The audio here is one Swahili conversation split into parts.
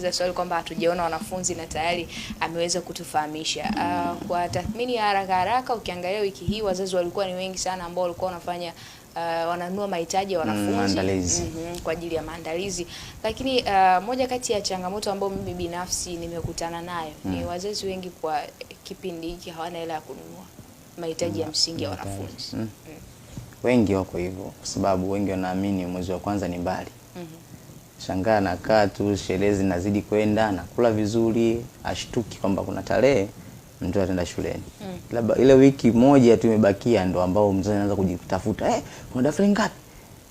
swali kwamba hatujaona wanafunzi na tayari ameweza kutufahamisha. Kwa tathmini ya haraka haraka, ukiangalia wiki hii wazazi walikuwa ni wengi sana ambao walikuwa wanafanya wananunua mahitaji ya wanafunzi kwa ajili ya maandalizi. Lakini moja kati ya changamoto ambayo mimi binafsi nimekutana nayo ni wazazi wengi kwa kipindi hiki hawana hela ya kununua mahitaji ya msingi ya wanafunzi. Wengi wako hivyo kwa sababu wengi wanaamini mwezi wa kwanza ni mbali. Shangaa nakaa tu, sherehe zinazidi kwenda, nakula vizuri, ashtuki kwamba kuna tarehe mtu ataenda shuleni. Labda ile wiki moja tu imebakia ndo ambao mzazi anaanza kujitafuta, kuna daftari ngapi?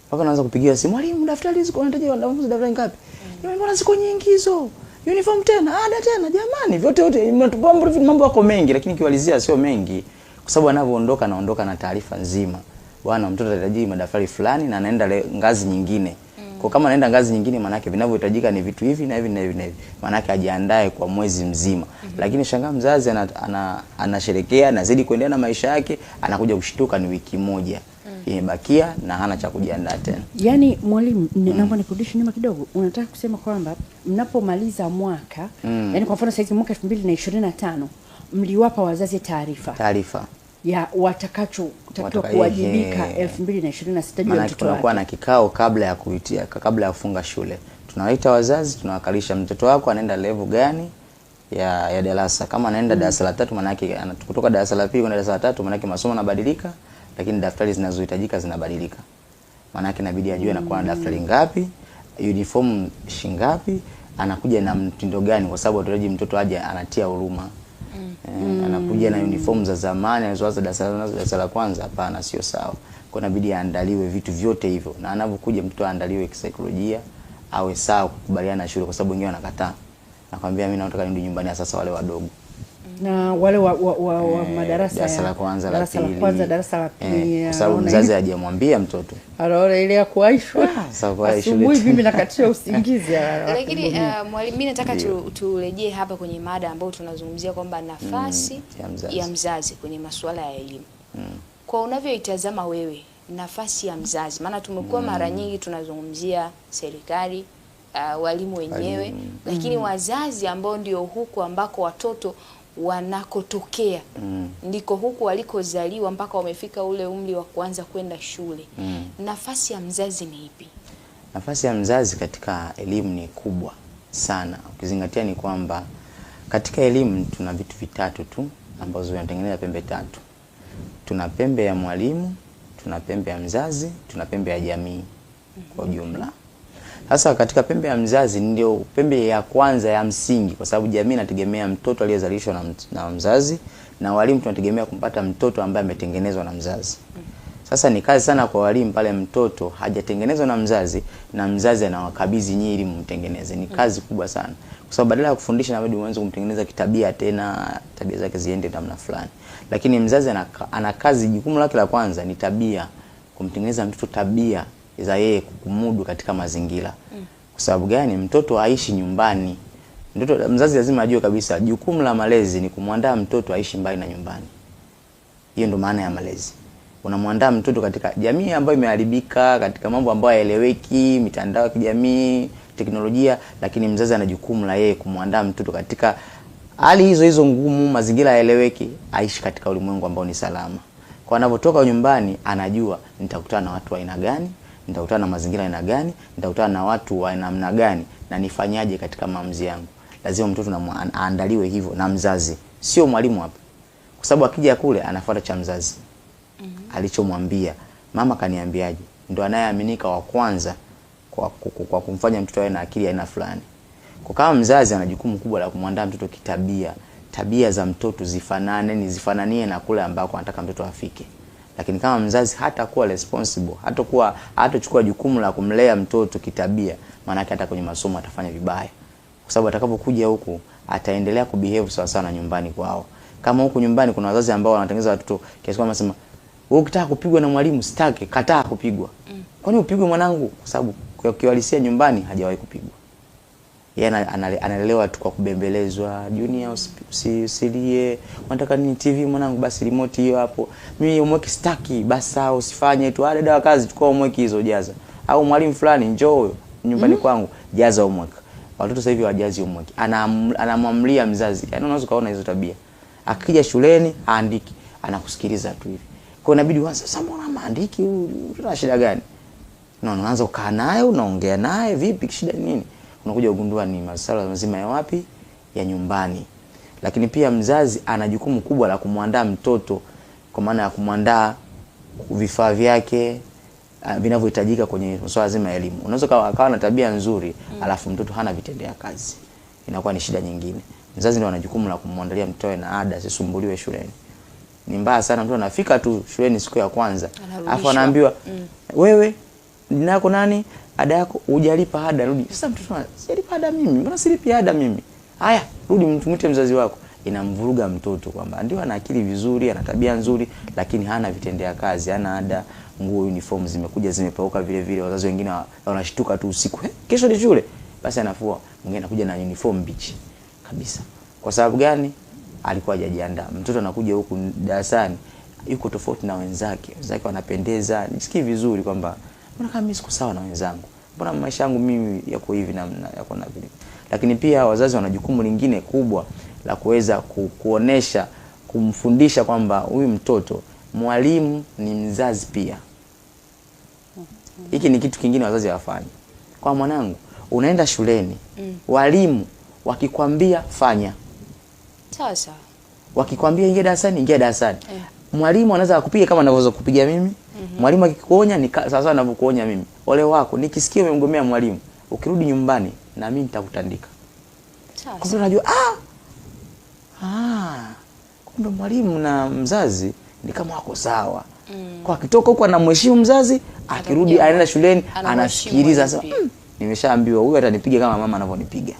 Mpaka anaanza kupigia simu, mwalimu daftari ziko unahitaji wanafunzi daftari ngapi? Mbona ziko nyingi hizo? Uniform tena, ada tena, jamani, vyote mnatupamba mambo yako mengi, lakini kiwalizia sio mengi kwa sababu anapoondoka anaondoka na taarifa nzima. Bwana mtoto anahitaji madaftari fulani na anaenda ngazi nyingine. Kwa kama anaenda ngazi nyingine maana yake vinavyohitajika ni vitu hivi na hivi na hivi na hivi. Maana yake ajiandae kwa mwezi mzima. Lakini shangaa mzazi anasherekea anazidi kuendelea na maisha yake, anakuja kushtuka ni wiki moja imebakia na hana cha kujiandaa tena. Yaani mwalimu, naomba nikurudishe nyuma kidogo. Unataka kusema kwamba mnapomaliza mwaka, yani kwa mfano sasa mwaka 2025 mliwapa wazazi taarifa ya watakachotakiwa kuwajibika 2026 juu ya mtoto. Tunakuwa na kikao kabla ya kufunga shule. Tunawaita wazazi, tunawakalisha mtoto wako anaenda level gani ya darasa. Kama anaenda darasa la 3 maana yake kutoka darasa la 2 kwenda darasa la 3 maana yake masomo yanabadilika, lakini daftari zinazohitajika zinabadilika. Maana yake inabidi ajue anakuwa na daftari ngapi, uniform shingapi, anakuja na mtindo gani kwa sababu hataraji mtoto aje anatia huruma. Anakuja na uniform za zamani anazoanza darasa la kwanza, hapana, sio sawa. Kwa inabidi aandaliwe vitu vyote hivyo, na anapokuja mtoto aandaliwe kisaikolojia, awe sawa kukubaliana na shule kwa sababu wengine wanakataa. Nakwambia mimi nataka nirudi nyumbani sasa wale wadogo. Na wale wa madarasa darasa la kwanza, darasa la pili. Kwa sababu mzazi hajamwambia mtoto. Anaona ile ya kuaishwa. Asubuhi mimi nakatia usingizi. Lakini mwalimu, mimi nataka turejee hapa kwenye mada ambayo tunazungumzia kwamba nafasi ya mzazi kwenye masuala ya elimu. Kwa unavyoitazama wewe, nafasi ya mzazi, maana tumekuwa mara nyingi tunazungumzia serikali, walimu wenyewe, lakini wazazi ambao ndio huku ambako watoto wanakotokea, ndiko huku walikozaliwa mpaka wamefika ule umri wa kuanza kwenda shule. Nafasi ya mzazi ni ipi? Nafasi ya mzazi katika elimu ni kubwa sana. Ukizingatia ni kwamba katika elimu tuna vitu vitatu tu ambazo vinatengeneza pembe tatu. Tuna pembe ya mwalimu, tuna pembe ya mzazi, tuna pembe ya jamii kwa ujumla. Sasa katika pembe ya mzazi ndio pembe ya kwanza ya msingi kwa sababu jamii inategemea mtoto aliyezalishwa na mzazi, na walimu tunategemea kumpata mtoto ambaye ametengenezwa na mzazi. Sasa ni kazi sana kwa walimu pale mtoto hajatengenezwa na mzazi na mzazi anawakabidhi nyinyi ili mtengeneze. Ni kazi kubwa sana. Kwa sababu badala ya kufundisha na bado mwanzo kumtengeneza kitabia tena tabia zake ziende namna fulani. Lakini mzazi ana kazi, jukumu lake la kwanza ni tabia, kumtengeneza mtoto tabia za yeye kumudu katika mazingira. Kwa sababu gani? Mtoto aishi nyumbani. Mzazi lazima ajue kabisa jukumu la malezi ni kumwandaa mtoto aishi mbali na nyumbani. Hiyo ndo maana ya malezi. Unamwandaa mtoto katika jamii ambayo imeharibika, katika mambo ambayo hayaeleweki, mitandao ya kijamii, teknolojia, lakini mzazi ana jukumu la yeye kumwandaa mtoto katika hali hizo ngumu, mazingira hayaeleweki, aishi katika ulimwengu ambao ni salama. Kwa anapotoka nyumbani anajua nitakutana na watu wa aina gani, nitakutana na mazingira aina gani, nitakutana na watu wa namna gani na nifanyaje katika maamuzi yangu. Lazima mtoto aandaliwe hivyo na mzazi, sio mwalimu hapa. Kwa sababu akija kule anafuata cha mzazi. Alichomwambia, mama kaniambiaje, ndo anayeaminika wa kwanza kwa kumfanya mtoto awe na akili aina fulani. Kwa kama mzazi ana jukumu kubwa la kumwandaa mtoto kitabia, tabia za mtoto zifananie na kule ambako anataka mtoto afike. Lakini kama mzazi hatakuwa responsible, hatachukua jukumu la kumlea mtoto kitabia, maana yake hata kwenye masomo atafanya vibaya. Kwa sababu atakapokuja huku ataendelea kubehave sawa sawa na nyumbani kwao. Kama huku nyumbani kuna wazazi ambao wanatengeneza watoto kiasi kwamba wanasema, wewe ukitaka kupigwa na mwalimu sitaki, kataa kupigwa. Kwani upigwe mwanangu? Kwa sababu kwa kiwalisia nyumbani hajawahi kupigwa. Yeye analelewa tu kwa kubembelezwa, Junior usilie, unataka nini TV mwanangu, basi remote hiyo hapo. Mimi homework sitaki, basi sawa usifanye tu. Dada wa kazi chukua homework hizo jaza. Au mwalimu fulani njoo nyumbani kwangu jaza homework. watoto sasa hivi hawajazi homework, anamwamlia mzazi. Yaani unaweza kaona hizo tabia. Akija shuleni aandiki, anakusikiliza tu hivi. Kwa inabidi uanze sasa, mbona maandiki huyu, tuna shida gani? Na unaanza kukaa naye, unaongea naye, vipi shida nini? Unakuja kugundua ni masuala mazima ya wapi? Ya nyumbani. Lakini pia mzazi ana jukumu kubwa la kumwandaa mtoto, kwa maana ya kumwandaa vifaa vyake vinavyohitajika kwenye masuala zima ya elimu. Unaweza akawa na tabia nzuri alafu mtoto hana vitendea kazi, inakuwa ni shida nyingine. Mzazi ndio ana jukumu la kumwandalia mtoto na ada, asisumbuliwe shuleni. Ni mbaya sana mtu anafika tu shuleni siku ya kwanza alafu anaambiwa wewe jina lako nani, ada yako hujalipa ada, rudi. Sasa mtoto sijalipa ada mimi, mbona silipi ada mimi? Haya, rudi mtumite mzazi wako. Inamvuruga mtoto kwamba ndio ana akili vizuri, ana tabia nzuri, lakini hana vitendea kazi, hana ada, nguo, uniform zimekuja zimepauka vile vile. Wazazi wengine wanashtuka tu usiku, kesho ni shule, basi anafua, mwingine anakuja na uniform bichi kabisa. Kwa sababu gani? Alikuwa hajajiandaa. Mtoto anakuja huku darasani yuko tofauti na wenzake. Wenzake wanapendeza, nisikii vizuri kwamba mbona kama mimi siko sawa na wenzangu, mbona maisha yangu mimi yako hivi na yako na vile. Lakini pia wazazi wana jukumu lingine kubwa la kuweza kuonesha, kumfundisha kwamba huyu mtoto mwalimu ni mzazi pia. Hiki ni kitu kingine wazazi hawafanyi. Kwa mwanangu, unaenda shuleni, walimu wakikwambia fanya. Sasa wakikwambia ingia darasani, mwalimu anaweza kukupiga kama anavyoweza kupiga mimi. Mwalimu akikuonya ni sawa sawa anavyokuonya mimi. Ole wako nikisikia umemgomea mwalimu, ukirudi nyumbani na mimi nitakutandika. Sasa kumbe unajua kumbe mwalimu na mzazi ni kama wako sawa. Kwa akitoka huko anamheshimu mzazi, akirudi anaenda shuleni anasikiliza sasa, nimeshaambiwa huyu atanipiga kama mama anavyonipiga.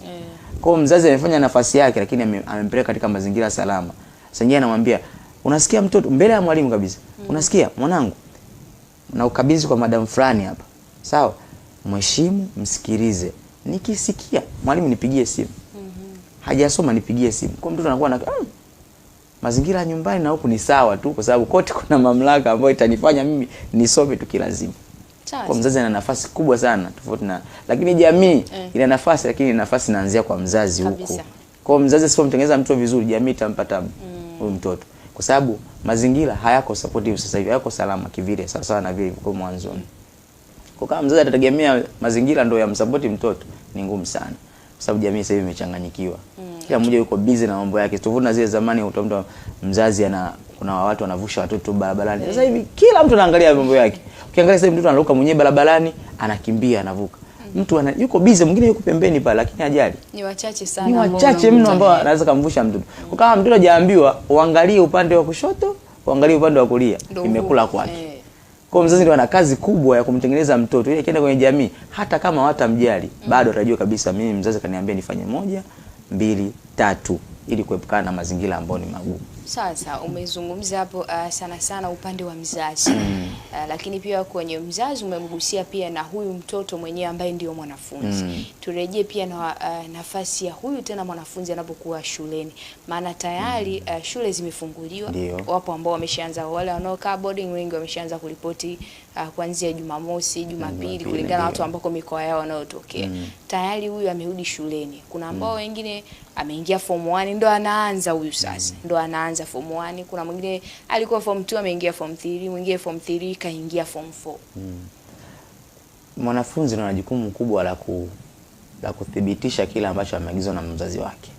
Kwa mzazi amefanya nafasi yake, lakini amempeleka katika mazingira salama. Sasa yeye anamwambia, unasikia mtoto mbele ya mwalimu kabisa. Unasikia mwanangu? Na ukabidhi kwa madam fulani hapa. Sawa? Mheshimu, msikilize. Nikisikia mwalimu nipigie simu. Hajasoma nipigie simu. Kwa mtoto anakuwa na mazingira ya nyumbani na huku ni sawa tu, kwa sababu kote kuna mamlaka ambayo itanifanya mimi nisome tu kilazima. Kwa mzazi ana nafasi kubwa sana tofauti na, lakini jamii ina nafasi, lakini nafasi inaanzia kwa mzazi huko. Kwa mzazi asipomtengeneza mtoto vizuri, jamii itampata huyo mtoto, kwa sababu mazingira hayako supportive sasa hivi, hayako salama kivile sawa sawa na vile kwa mwanzo. Kwa kama mzazi atategemea mazingira ndio yamsupport mtoto, ni ngumu sana, kwa sababu jamii sasa hivi imechanganyikiwa. Kila mmoja yuko busy na mambo yake. Tofauti na zile zamani utakuta mzazi kuna watu wanavusha watoto barabarani. Sasa hivi kila mtu anaangalia mambo yake. Ukiangalia sasa mtoto anaruka mwenyewe barabarani, anakimbia, anavuka. Mtu yuko busy, mwingine yuko pembeni pale, lakini hajali. Ni wachache sana. Ni wachache mno ambao anaweza kumvusha mtoto. Kwa kama mtoto hajaambiwa uangalie upande wa kushoto, uangalie upande wa kulia, imekula kwake. Kwa mzazi ndio ana kazi kubwa ya kumtengeneza mtoto ili akienda kwenye jamii, hata kama hatamjali, bado atajua kabisa mimi mzazi kaniambia nifanye 1, 2, 3 ili kuepukana na mazingira ambayo ni magumu. Sasa umezungumza hapo sana sana upande wa mzazi. Lakini pia kwenye mzazi umemgusia pia na huyu mtoto mwenyewe ambaye ndio mwanafunzi. Turejee pia na nafasi ya huyu tena mwanafunzi anapokuwa shuleni. Maana tayari shule zimefunguliwa. Wapo ambao wameshaanza, wale wanaokaa boarding wengi wameshaanza kuripoti kuanzia Jumamosi, Jumapili kulingana na watu ambao mikoa yao wanaotokea. Tayari huyu amerudi shuleni. Kuna ambao wengine ameingia form 1 ndo anaanza huyu sasa. Ndo anaanza form 1, kuna mwingine alikuwa form 2 ameingia form 3, mwingine form 3 kaingia form 4. Mwanafunzi ana jukumu kubwa la kuthibitisha kile ambacho ameagizwa na mzazi wake.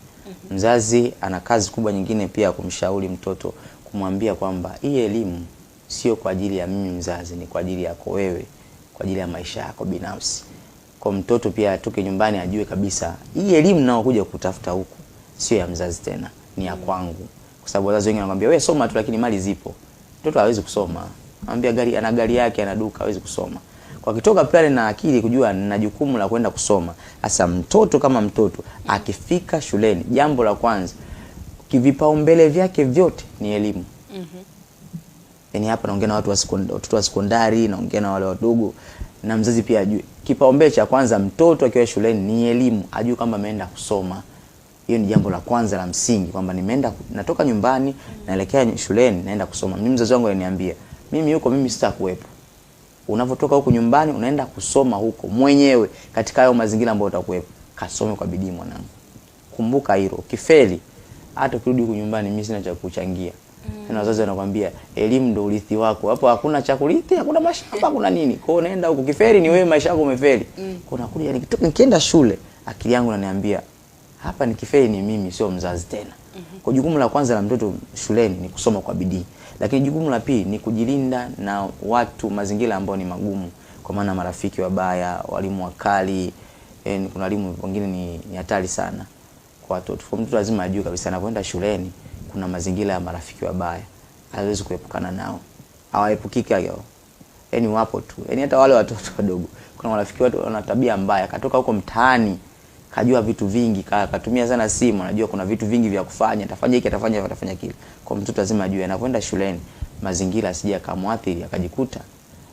Mzazi ana kazi kubwa nyingine pia kumshauri mtoto, kumwambia kwamba hii elimu sio kwa ajili ya mimi mzazi, ni kwa ajili yako wewe, kwa ajili ya maisha yako binafsi. Kwa mtoto pia atoke nyumbani ajue kabisa hii elimu nao kuja kutafuta huku sio ya mzazi tena, ni ya kwangu. Kwa sababu wazazi wengi wanakuambia wewe soma tu, lakini mali zipo. Mtoto hawezi kusoma. Anambia ana gari yake, ana duka, hawezi kusoma. Kwa kitoka pale na akili kujua nina jukumu la kwenda kusoma. Sasa mtoto kama mtoto akifika shuleni, jambo la kwanza kivipaumbele vyake vyote ni elimu. Yaani hapa naongea na watoto wa sekondari, naongea na wale wadogo, na mzazi pia ajue kipaumbele cha kwanza mtoto akiwa shuleni ni elimu, ajue kama ameenda kusoma. Hiyo ni jambo la kwanza la msingi, kwamba natoka nyumbani naelekea shuleni naenda kusoma. Mimi mzazi wangu aliniambia, mimi sitakuwepo. Unapotoka huko nyumbani unaenda kusoma huko mwenyewe katika hayo mazingira ambayo utakuwepo. kasome kwa bidii mwanangu. Kumbuka hilo. Ukifeli hata ukirudi huko nyumbani mimi sina cha kuchangia. Na wazazi wanakuambia elimu ndio urithi wako. Hapo hakuna cha kurithi, hakuna mashamba, hakuna nini. Kwa hiyo unaenda huko kifeli ni wewe maisha yako umefeli. Kwa nakuja nikitoka nikienda shule akili yangu inaniambia hapa nikifeli ni mimi sio mzazi tena. Kwa jukumu la kwanza la mtoto shuleni ni kusoma kwa bidii. Lakini jukumu la pili ni kujilinda na watu mazingira ambao ni magumu. Kwa maana marafiki wabaya, walimu wakali, kuna walimu wengine ni hatari sana kwa watoto. Kwa mtoto lazima ajue kabisa anapoenda shuleni kuna mazingira ya marafiki wabaya. Hawezi kuepukana nao. Hawaepukiki hao. Wapo tu. Hata wale watoto wadogo. Kuna marafiki watu wana tabia mbaya. Katoka huko mtaani, kajua vitu vingi, katumia sana simu, anajua kuna vitu vingi vya kufanya, atafanya hiki, atafanya kile. Kwa mtoto lazima ajue anapoenda shuleni mazingira asije akamwathiri akajikuta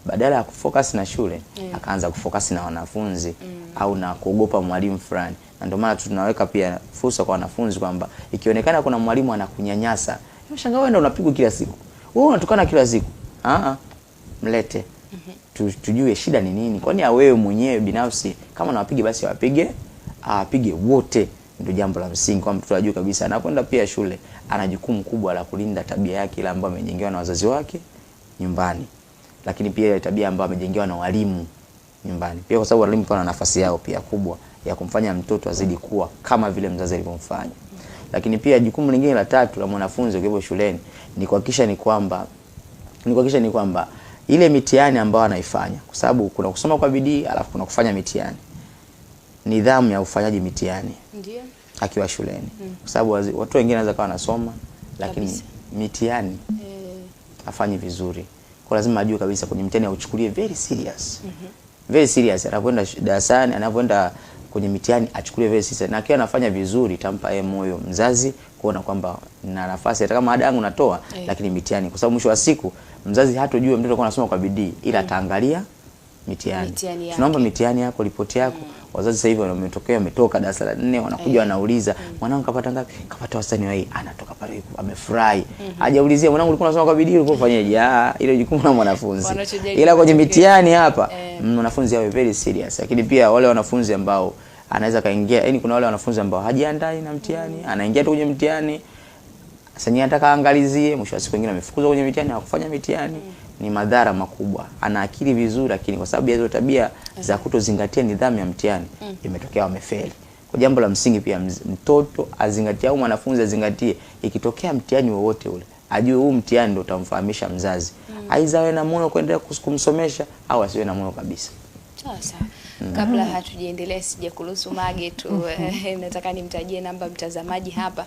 badala ya kufocus na shule akaanza kufocus na wanafunzi au na kuogopa mwalimu fulani. Na ndio maana tunaweka pia fursa kwa wanafunzi kwamba ikionekana kuna mwalimu anakunyanyasa, unashangaa wewe ndio unapigwa kila siku. Wewe unatukana kila siku. Mlete. Tujue shida ni nini. Kwani wewe mwenyewe binafsi kama unawapige basi apige wote. Ndio jambo la msingi kwa mtoto ajue kabisa anapoenda pia shule ana jukumu kubwa la kulinda tabia yake ile ambayo amejengewa na wazazi wake nyumbani. Lakini pia tabia ambayo amejengewa na walimu nyumbani. Pia kwa sababu walimu wana nafasi yao pia kubwa ya kumfanya mtoto azidi kuwa kama vile mzazi alivyomfanya. Lakini pia jukumu lingine la tatu la mwanafunzi ukiwa shuleni ni kuhakikisha ni kwamba ile mitihani ambayo anaifanya, kwa sababu kuna kusoma kwa bidii alafu kuna kufanya mitihani. Nidhamu ya ufanyaji mitihani. Ndio. Akiwa shuleni. Kwa sababu watu wengine wanaweza kuwa wanasoma lakini mitihani afanye vizuri. Kwa lazima ajue kabisa kwenye mtihani auchukulie very serious. Very serious. Anapoenda darasani, anapoenda kwenye mitihani achukulie very serious. Na akiwa anafanya vizuri itampa yeye moyo mzazi kuona kwamba na nafasi hata kama ada yangu natoa lakini mitihani, kwa sababu mwisho wa siku mzazi hatojua mtoto kwa anasoma kwa bidii ila ataangalia mitihani. Tunaomba mitihani yako, ripoti yako. Wazazi sasa hivi wametoka darasa la 4 wanakuja wanauliza mwanangu kapata ngapi? Kapata wastani wa hii. Anatoka pale amefurahi. Hajaulizia mwanangu ulikuwa unasoma kwa bidii ulikuwa ufanyaje? Ile jukumu la mwanafunzi. Ila kwenye mitihani hapa mwanafunzi awe very serious. Lakini pia wale wanafunzi ambao anaweza kaingia, kuna wale wanafunzi ambao hajiandai na mtihani, anaingia tu kwenye mtihani. Sasa anataka angalizie, mwisho wa siku wengine amefukuzwa kwenye mitihani au kufanya mitihani. Ni madhara makubwa. Ana akili vizuri lakini kwa sababu ya hizo tabia za kutozingatia nidhamu ya mtihani imetokea wamefeli. Kwa jambo la msingi pia mtoto azingatie au mwanafunzi azingatie ikitokea mtihani wowote ule ajue huu mtihani ndio utamfahamisha mzazi. Aidha awe na moyo kuendelea kumsomesha au asiwe na moyo kabisa. Sawa. Kabla hatujaendelea sijakuruhusu Mage tu nataka nimtajie namba mtazamaji hapa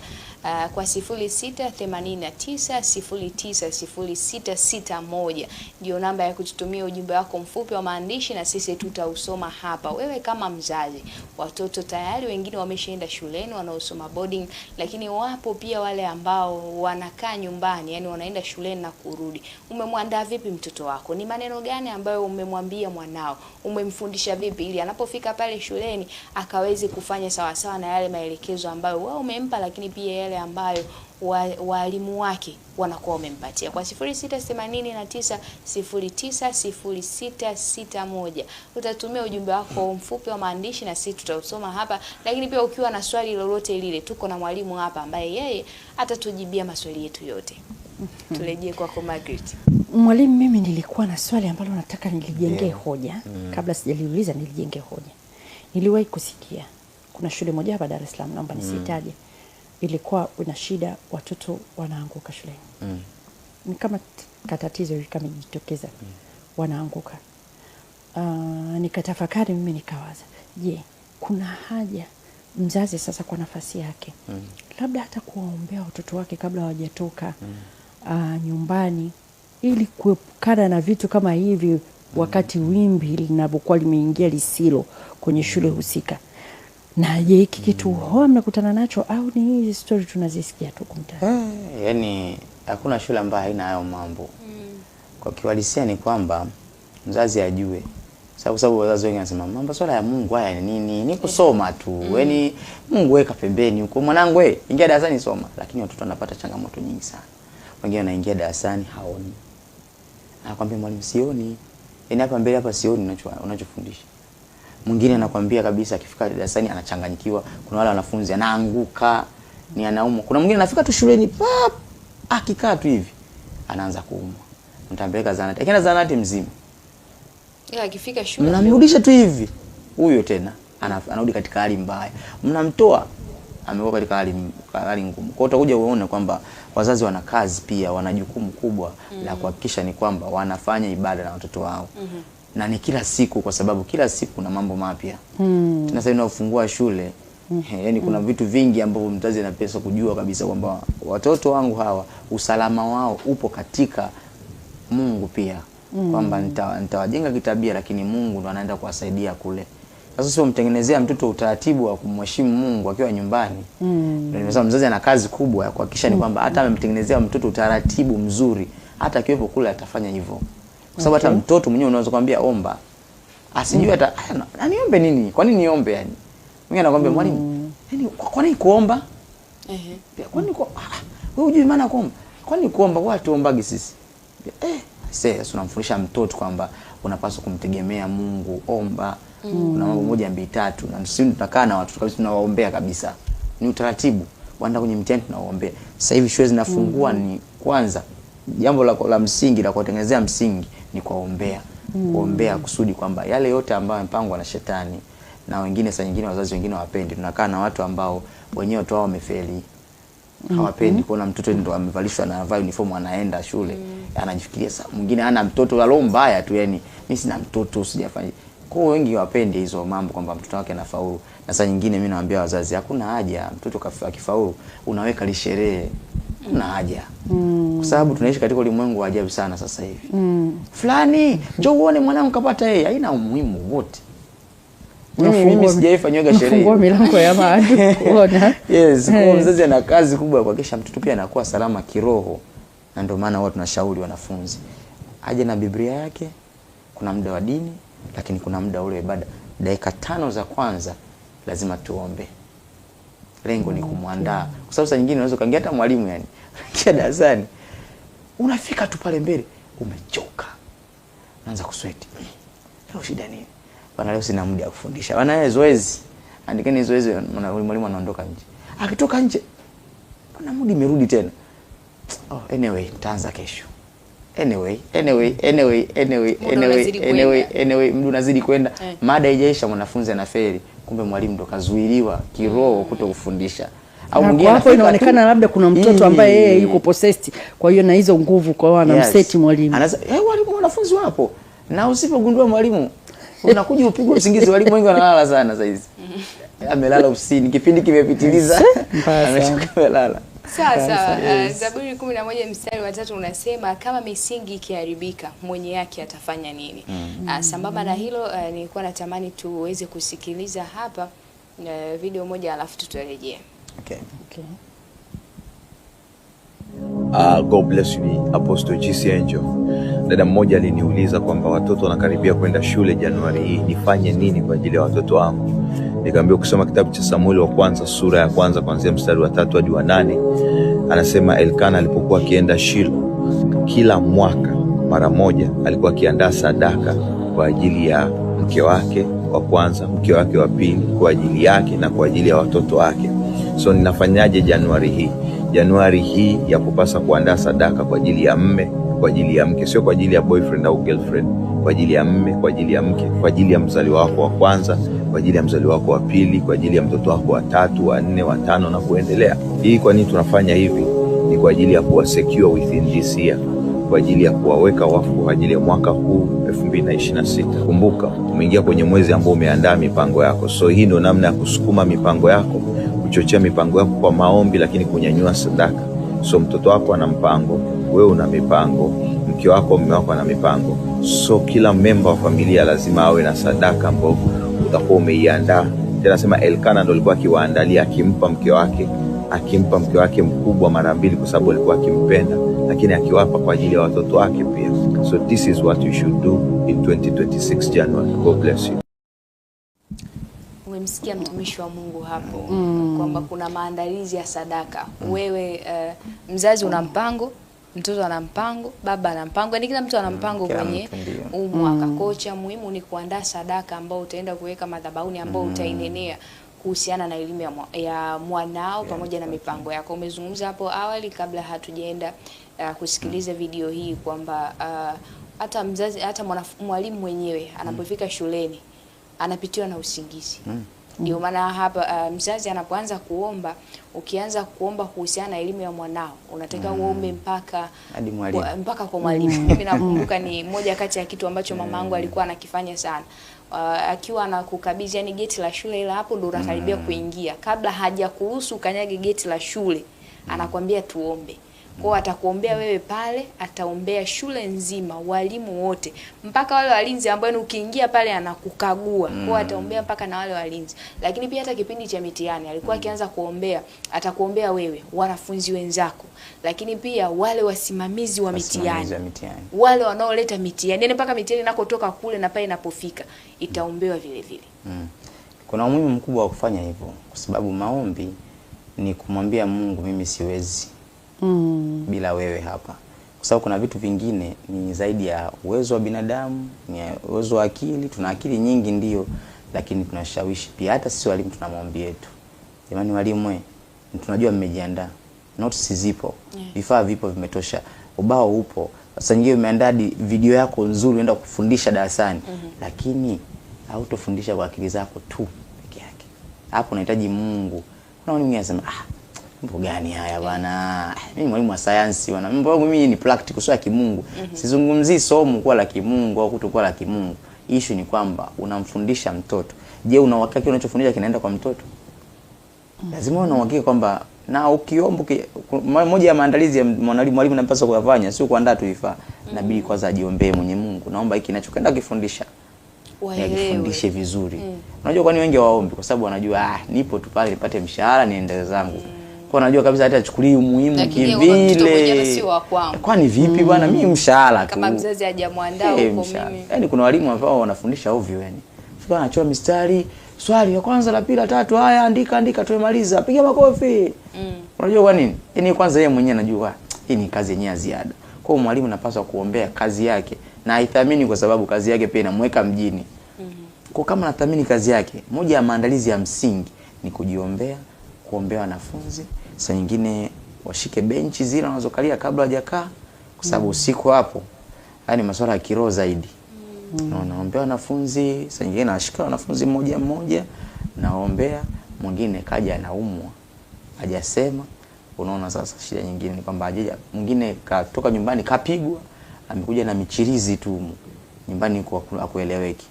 kwa 0689090661 ndio namba ya kututumia ujumbe wako mfupi wa maandishi na sisi tutausoma hapa. Wewe kama mzazi, watoto tayari wengine wameshaenda shuleni wanaosoma boarding, lakini wapo pia wale ambao wanakaa nyumbani, yani wanaenda shuleni na kurudi. Umemwandaa vipi mtoto wako? Ni maneno gani ambayo umemwambia mwanao? Umemfundisha vipi ili anapofika pale shuleni akaweze kufanya sawa sawa na yale maelekezo ambayo wewe umempa, lakini pia yale ambayo walimu wake wanakuwa wamempatia. Kwa 0689090661 utatumia ujumbe wako mfupi wa maandishi na sisi tutausoma hapa. Lakini pia ukiwa na swali lolote lile, tuko na mwalimu hapa ambaye yeye atatujibia maswali yetu yote. Turejee kwako Margaret. Mwalimu, mimi nilikuwa na swali ambalo nataka nilijengee hoja. Kabla sijaliuliza nilijengee hoja. Niliwahi kusikia kuna shule moja hapa Dar es Salaam, naomba nisitaje, ilikuwa una shida watoto wanaanguka shuleni. Ni kama katatizo likamejitokeza, wanaanguka. Nikatafakari mimi nikawaza, je, kuna haja mzazi sasa kwa nafasi yake labda hata kuwaombea watoto wake kabla hawajatoka nyumbani ili kuepukana na vitu kama hivi wakati wimbi linapokuwa limeingia lisilo kwenye shule husika? Na je, hiki kitu huwa mnakutana nacho au ni hizi story tunazisikia tu kumtani? Yani hakuna shule ambayo haina hayo mambo. Kwa kiwalisia ni kwamba mzazi ajue. Sababu wazazi wengi wanasema mambo swala ya Mungu haya ni nini? Ni kusoma tu. Yaani Mungu weka pembeni huko. Mwanangu ingia darasani soma. Lakini watoto wanapata changamoto nyingi sana. Wengine wanaingia darasani haoni. Anakuambia mwalimu sioni. Yaani hapa mbele hapa sioni unachofundisha. Mwingine anakuambia kabisa akifika darasani anachanganyikiwa. Kuna wale wanafunzi anaanguka, ni anaumwa. Kuna mwingine anafika tu shuleni pap, akikaa tu hivi anaanza kuumwa. Mtampeleka zahanati. Akienda zahanati mzima. Ila akifika shule mnamrudisha tu hivi. Huyo tena anarudi katika hali mbaya. Mnamtoa amekuwa katika hali ngumu. Kwa hiyo utakuja uone kwamba wazazi wana kazi pia, wana jukumu kubwa la kuhakikisha ni kwamba wanafanya ibada na watoto wao. Na ni kila siku, kwa sababu kila siku kuna mambo mapya. Tena sasa unafungua shule. Yaani kuna vitu vingi ambavyo mzazi anapaswa kujua kabisa kwamba watoto wangu hawa usalama wao upo katika Mungu pia. Kwamba nitawajenga kitabia, lakini Mungu ndo anaenda kuwasaidia kule. Sasa sio mtengenezea mtoto utaratibu wa kumheshimu Mungu akiwa nyumbani. Ndio nimesema mzazi ana kazi kubwa ya kuhakikisha ni kwamba hata amemtengenezea mtoto utaratibu mzuri, hata akiwepo kule atafanya hivyo. Kwa sababu hata mtoto mwenyewe unaweza kumwambia omba, asijue hata aniombe nini? Kwa nini niombe yani? Mimi anakuambia mwalimu, yani kwa nini kuomba? Kwa nini wewe hujui maana kuomba? Kwa nini kuomba? Watu tuombagi sisi. Sasa tunamfundisha mtoto kwamba unapaswa kumtegemea Mungu, omba. Kuna mambo moja mbili tatu, na sisi tunakaa na watu kabisa tunawaombea kabisa. Ni utaratibu. Waenda kwenye mtihani tunawaombea. Sasa hivi shule zinafungua, ni kwanza jambo la msingi la kutengenezea msingi ni kuombea. Kuombea kusudi kwamba yale yote ambayo yamepangwa na shetani, na wengine saa nyingine wazazi wengine hawapendi. Tunakaa na watu ambao wenyewe watu wao wamefeli. Hawapendi kuona mtoto ndo amevalishwa na anavaa uniform anaenda shule. Anajifikiria sasa mwingine ana mtoto alo mbaya tu, yani mimi sina mtoto sijafanya. Kwa wengi hawapendi hizo mambo kwamba mtoto wake anafaulu. Na saa nyingine mimi naambia wazazi hakuna haja mtoto akifaulu unaweka lisherehe. Kuna haja. Kwa sababu tunaishi katika ulimwengu wa ajabu sana sasa hivi. Fulani, njoo uone mwanangu kapata yeye, haina umuhimu wote. Mimi sijaifanywaga sherehe. Fungua milango ya maadili kuona. Yes, kwa mzazi ana kazi kubwa ya kuhakikisha mtoto pia anakuwa salama kiroho. Na ndio maana watu tunashauri wanafunzi aje na Biblia yake. Kuna muda wa dini, lakini kuna muda ule ibada. Dakika 5 za kwanza lazima tuombe. Lengo ni kumwandaa. Kwa sababu saa nyingine unaweza kaingia hata mwalimu yani. Kia darasani. Unafika tu pale mbele umechoka. Unaanza kusweti. Leo shida nini? Bana leo sina muda wa kufundisha. Bana zoezi. Andikeni zoezi, mwalimu anaondoka nje. Akitoka nje bana muda imerudi tena. Anyway, nitaanza kesho. Anyway, mdu unazidi kwenda. Mada haijaisha mwanafunzi anafeli. Kumbe mwalimu ndo kazuiliwa kiroho kutokufundisha. Au mwingine hapo inaonekana labda kuna mtoto ambaye yeye yuko possessed, kwa hiyo na hizo nguvu, kwa hiyo anamseti mwalimu. Walimu wanafunzi wapo. Na usipogundua mwalimu unakuja upigwe usingizi. Walimu wengi wanalala sana sasa hizi. Amelala usini, kipindi kimepitiliza. Amelala. Sasa Zaburi 11 mstari wa 3 unasema kama misingi ikiharibika mwenye yake atafanya nini? Sambamba na hilo nilikuwa natamani tuweze kusikiliza hapa video moja alafu tutarejea. Okay. God bless you, Apostle GC Angel. Dada mmoja aliniuliza kwamba watoto wanakaribia kwenda shule Januari hii, nifanye nini kwa ajili ya watoto wangu? Nikamwambia kusoma kitabu cha Samueli wa kwanza sura ya kwanza kuanzia mstari wa 3 hadi wa 8. Anasema Elkana alipokuwa akienda Shilo kila mwaka mara moja alikuwa akiandaa sadaka kwa ajili ya mke wake wa kwanza, mke wake wa pili, kwa ajili yake na kwa ajili ya watoto wake. So ninafanyaje Januari hii? Januari hii ya kupasa kuandaa sadaka kwa ajili ya mme, kwa ajili ya mke, sio kwa ajili ya boyfriend au girlfriend, kwa ajili ya mme, kwa ajili ya mke, kwa ajili ya mzaliwa wako wa kwanza, kwa ajili ya mzaliwa wako wa pili, kwa ajili ya mtoto wako wa 3, wa 4, wa 5 na kuendelea. Hii kwa nini tunafanya hivi? Ni kwa ajili ya kuwa secure within this year, kwa ajili ya kuwaweka wafu kwa ajili ya mwaka huu 2026. Kumbuka, umeingia kwenye mwezi ambao umeandaa mipango yako. So hii ndio namna ya kusukuma mipango yako, kuchochea mipango yako kwa maombi, lakini kunyanyua sadaka. So mtoto wako ana mpango, wewe una mipango, mke wako, mume wako ana mipango. So kila member wa familia lazima awe na sadaka ambayo utakuwa umeiandaa. Tena sema Elkana ndo alikuwa akiwaandalia, akimpa mke wake mkubwa mara 2 kwa sababu alikuwa akimpenda, lakini akiwapa kwa ajili ya watoto wake pia. So this is what you should do in 2026 January. God bless you. Umemsikia mtumishi wa Mungu hapo kwamba kuna maandalizi ya sadaka. Wewe mzazi una mpango, mtoto ana mpango, baba ana mpango, yani kila mtu ana mpango kwenye mwaka. Kocha muhimu ni kuandaa sadaka ambao utaenda kuweka madhabahuni ambao utainenea kuhusiana na elimu ya mwanao pamoja na mipango yako. Umezungumza hapo awali kabla hatujaenda kusikiliza video hii kwamba hata mzazi, hata mwalimu mwenyewe anapofika shuleni anapitiwa na usingizi. Ndio maana hapa mzazi anapoanza kuomba, ukianza kuomba kuhusiana na elimu ya mwanao, unataka uombe mpaka kwa mwalimu. Mimi nakumbuka ni moja kati ya kitu ambacho mamangu alikuwa anakifanya sana. Akiwa anakukabidhi yani geti la shule, ila hapo ndo unakaribia kuingia, kabla hajakuruhusu kanyage geti la shule, anakuambia tuombe. Kwa atakuombea wewe pale, ataombea shule nzima, walimu wote, mpaka wale walinzi ambao ukiingia pale anakukagua. Kwa ataombea mpaka na wale walinzi. Lakini pia hata kipindi cha mitihani alikuwa akianza kuombea, atakuombea wewe, wanafunzi wenzako, lakini pia wale wasimamizi wa mitihani, wale wanaoleta mitihani, yani mpaka mitihani inakotoka kule na pale inapofika itaombewa vile vile. Kuna umuhimu mkubwa wa kufanya hivyo, kwa sababu maombi ni kumwambia Mungu, mimi siwezi bila wewe hapa. Kwa sababu kuna vitu vingine ni zaidi ya uwezo wa binadamu, ni uwezo wa akili. Tuna akili nyingi ndio, lakini tunashawishi pia. Hata sisi walimu tuna maombi yetu. Jamani walimu, tunajua mmejiandaa, notes zipo, vifaa vipo vimetosha, ubao upo, sasa nyingine umeandaa video yako nzuri unaenda kufundisha darasani, lakini hautofundisha kwa akili zako tu peke yake. Hapo unahitaji Mungu. Kuna mwingine anasema mambo gani haya bwana? Mimi mwalimu wa sayansi bwana. Mambo yangu mimi ni practical, sio ya kimungu. Sizungumzii somo kwa la kimungu au kutokuwa la kimungu. Issue ni kwamba unamfundisha mtoto. Je, una uhakika kile unachofundisha kinaenda kwa mtoto? Lazima una uhakika kwamba na ukiomba moja ya maandalizi ya mwalimu anapaswa kuyafanya sio kuandaa tu vifaa. Inabidi kwanza ajiombee mwenye Mungu. Naomba hiki ninachokwenda kufundisha nifundishe vizuri. Unajua kwani wengi waombi kwa sababu wanajua nipo tu pale nipate mshahara niendelee zangu. Kwa najua kabisa hata achukulie umuhimu kivile. Kwani vipi bwana, mimi mshahara tu. Kama mzazi hajamuandaa huko mimi. Yaani kuna walimu ambao wanafundisha ovyo yani. Sio anachora mistari, swali la kwanza la pili la tatu, haya andika tumemaliza, piga makofi. Unajua kwa nini? Yaani kwanza yeye mwenyewe anajua hii ni kazi yenyewe ya ziada. Kwa hiyo mwalimu anapaswa kuombea kazi yake na aithamini, kwa sababu kazi yake pia inamweka mjini. Kwa kama anathamini kazi yake, moja ya maandalizi ya msingi ni kujiombea, kuombea wanafunzi. Saa nyingine washike benchi zile wanazokalia kabla hajakaa, kwa sababu usiku hapo yani masuala ya kiroho zaidi. Naombea wanafunzi, saa nyingine nashika wanafunzi mmoja mmoja, naombea. Mwingine kaja anaumwa, hajasema. Unaona sasa shida nyingine ni kwamba hajaja, mwingine katoka nyumbani kapigwa, amekuja na michirizi tu nyumbani kwa kueleweki.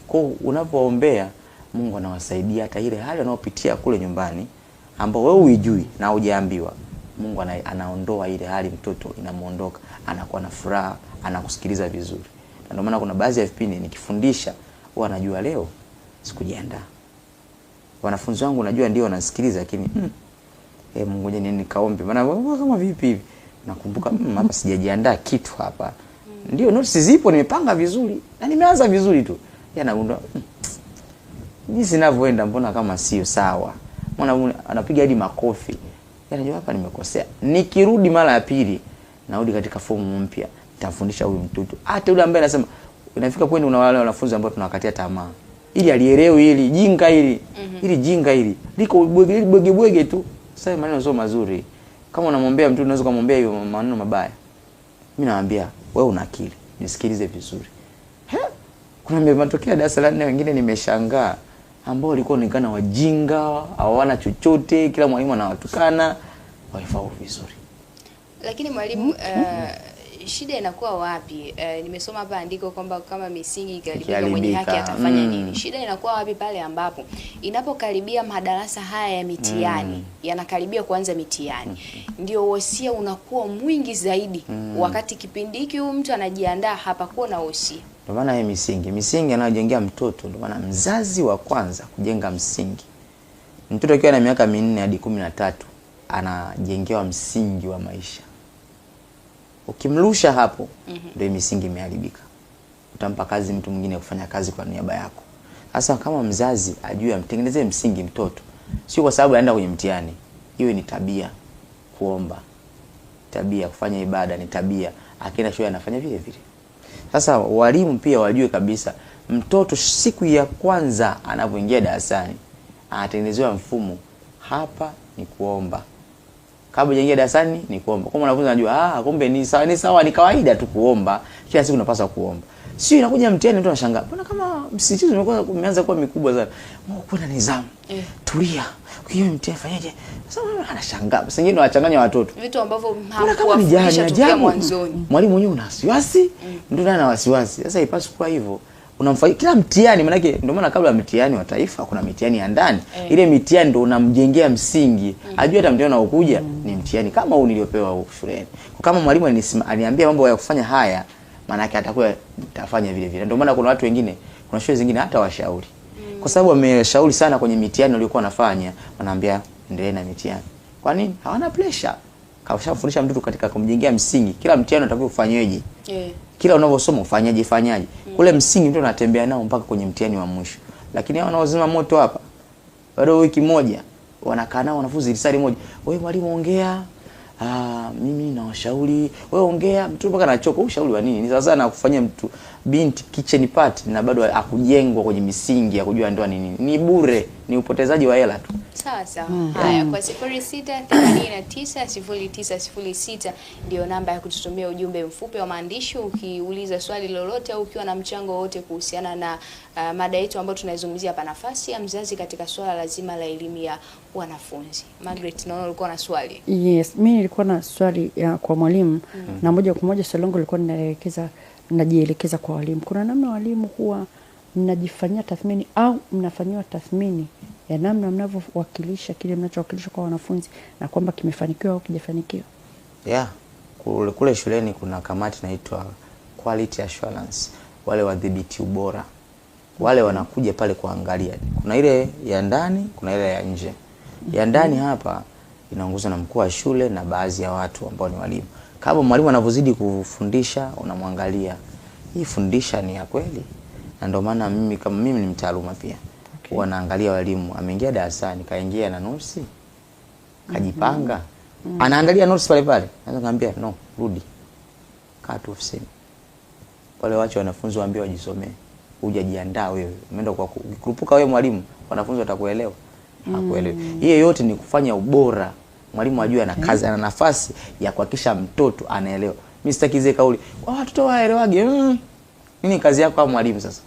Kwa unapoombea Mungu anawasaidia hata ile hali wanayopitia kule nyumbani ambao wewe hujui na hujaambiwa. Mungu anaondoa ile hali, mtoto inamuondoka, anakuwa na furaha, anakusikiliza vizuri. Na ndio maana kuna baadhi ya vipindi nikifundisha huwa anajua leo sikujiandaa. Wanafunzi wangu najua ndio wanasikiliza, lakini Mungu ngoja nini kaombe. Maana kama vipi hivi? Nakumbuka hapa sijajiandaa kitu hapa. Ndio notes zipo, nimepanga vizuri na nimeanza vizuri tu. Yanagundua jinsi ninavyoenda mbona kama sio sawa. Mwana anapiga hadi makofi. Yanajua hapa nimekosea. Nikirudi mara ya pili narudi katika fomu mpya, nitafundisha huyu mtoto. Hata yule ambaye anasema inafika kwenda una wale wanafunzi ambao tunawakatia tamaa. Ili alielewe hili jinga hili. Ili jinga hili. Liko bwege tu. Sasa maneno sio mazuri. Kama unamwombea mtu unaweza kumwombea hiyo maneno mabaya. Mimi naambia wewe una akili, nisikilize vizuri. Kuna matokeo darasa la 4 wengine nimeshangaa ambao walikuwa onekana wajinga, hawana chochote, kila mwalimu anawatukana, walifaulu vizuri. Lakini mwalimu shida inakuwa wapi? Nimesoma hapa andiko kwamba kama misingi ikiharibika mwenye haki atafanya nini? Shida inakuwa wapi pale ambapo inapokaribia madarasa haya ya mitihani, yanakaribia kuanza mitihani, ndio wosia unakuwa mwingi zaidi, wakati kipindi hiki mtu anajiandaa hapakuwa na wosia. Ndio maana hii misingi anayojengea mtoto, ndio maana mzazi wa kwanza kujenga msingi. Mtoto akiwa na miaka 4 hadi 13 anajengewa msingi wa maisha. Ukimrusha hapo ndio misingi imeharibika. Utampa kazi mtu mwingine kufanya kazi kwa niaba yako. Sasa kama mzazi ajue amtengenezee msingi mtoto, sio kwa sababu anaenda kwenye mtihani. Iwe ni tabia kuomba. tabia, kufanya ibada ni tabia, akienda shule anafanya vile vile. Sasa walimu pia wajue kabisa mtoto siku ya kwanza anapoingia darasani anatengenezewa mfumo, hapa ni kuomba. Kabla hujaingia darasani ni kuomba. Kama mwanafunzi anajua kumbe ni sawa ni kawaida tu kuomba, kila siku unapaswa kuomba. Sio inakuja mtihani mtu anashangaa. Mbona kama msisitizo umeanza kuwa mikubwa sana. Kuna nidhamu. Tulia. Hiyo mtihani fanyaje? Sasa anashangaa. Sasa wengine wanachanganya watoto. Vitu ambavyo hamkuwafundisha tokea mwanzoni. Mwalimu mwenyewe una wasiwasi, mtu naye ana wasiwasi. Sasa ipaswa kuwa hivyo. Unamfanyia kila mtihani, maana yake ndio maana kabla ya mtihani wa taifa kuna mitihani ya ndani. Ile mitihani ndio unamjengea msingi. Ajue hata mtihani unaokuja ni mtihani kama huu niliopewa huko shuleni. Kama mwalimu aliniambia mambo ya kufanya haya, maana yake atakuwa tafanya vile vile. Ndio maana kuna watu wengine, kuna shule zingine hata washauri. Kwa sababu wameshauri sana kwenye mitihani waliokuwa wanafanya, wanaambia endelee na mitihani. Kwa nini? Hawana pressure. Kawashafundisha mtoto katika kumjengea msingi. Kila mtihani unatakiwa ufanyeje? Kila unavyosoma ufanyaje. Kule msingi mtu anatembea nao mpaka kwenye mtihani wa mwisho. Lakini hao wanaozima moto hapa, bado wiki moja wanakaa nao wanafunzi risali moja. Wewe mwalimu ongea. Mimi nawashauri. Wewe ongea. Mtu mpaka anachoka. Ushauri wa nini? Ni sawa sana kufanyia mtu binti kitchen party na bado akujengwa kwenye misingi ya kujua ndoa ni nini. Ni bure, ni upotezaji wa hela tu. Sawa sawa. Haya, kwa 06890906 ndio namba ya kututumia ujumbe mfupi wa maandishi ukiuliza swali lolote au ukiwa na mchango wote kuhusiana na mada yetu ambayo tunaizungumzia hapa, nafasi ya mzazi katika swala lazima la elimu ya wanafunzi. Margaret, naona ulikuwa na swali. Yes, mimi nilikuwa na swali kwa mwalimu na moja kwa moja swali langu lilikuwa najielekeza kwa walimu. Kuna namna walimu huwa mnajifanyia tathmini au mnafanywa tathmini ya namna mnavyowakilisha kile mnachowakilisha kwa wanafunzi na kwamba kimefanikiwa au kijafanikiwa? Kule shuleni kuna kamati inaitwa quality assurance, wale wadhibiti ubora. Wale wanakuja pale kuangalia. Kuna ile ya ndani, kuna ile ya nje. Ya ndani hapa inaongozwa na mkuu wa shule na baadhi ya watu ambao ni walimu. Kama mwalimu anavyozidi kufundisha, unamwangalia. Hii fundisha ni ya kweli? Na ndio maana mimi ni mtaaluma pia. Wanaangalia walimu, ameingia darasani, kaingia na notes, kajipanga. Anaangalia notes pale pale. Anaweza kumwambia no, rudi. Kaa tu ofisini. Wale wacho wanafunzi waambie wajisomee. Hujajiandaa wewe. Umeenda kwa kukurupuka wewe mwalimu, wanafunzi watakuelewa. Hakuelewi. Hiyo yote ni kufanya ubora. Mwalimu ajue ana kazi, ana nafasi ya kuhakikisha mtoto anaelewa. Mimi sitaki zile kauli, kwa watoto waelewage. Nini kazi yako kama mwalimu sasa?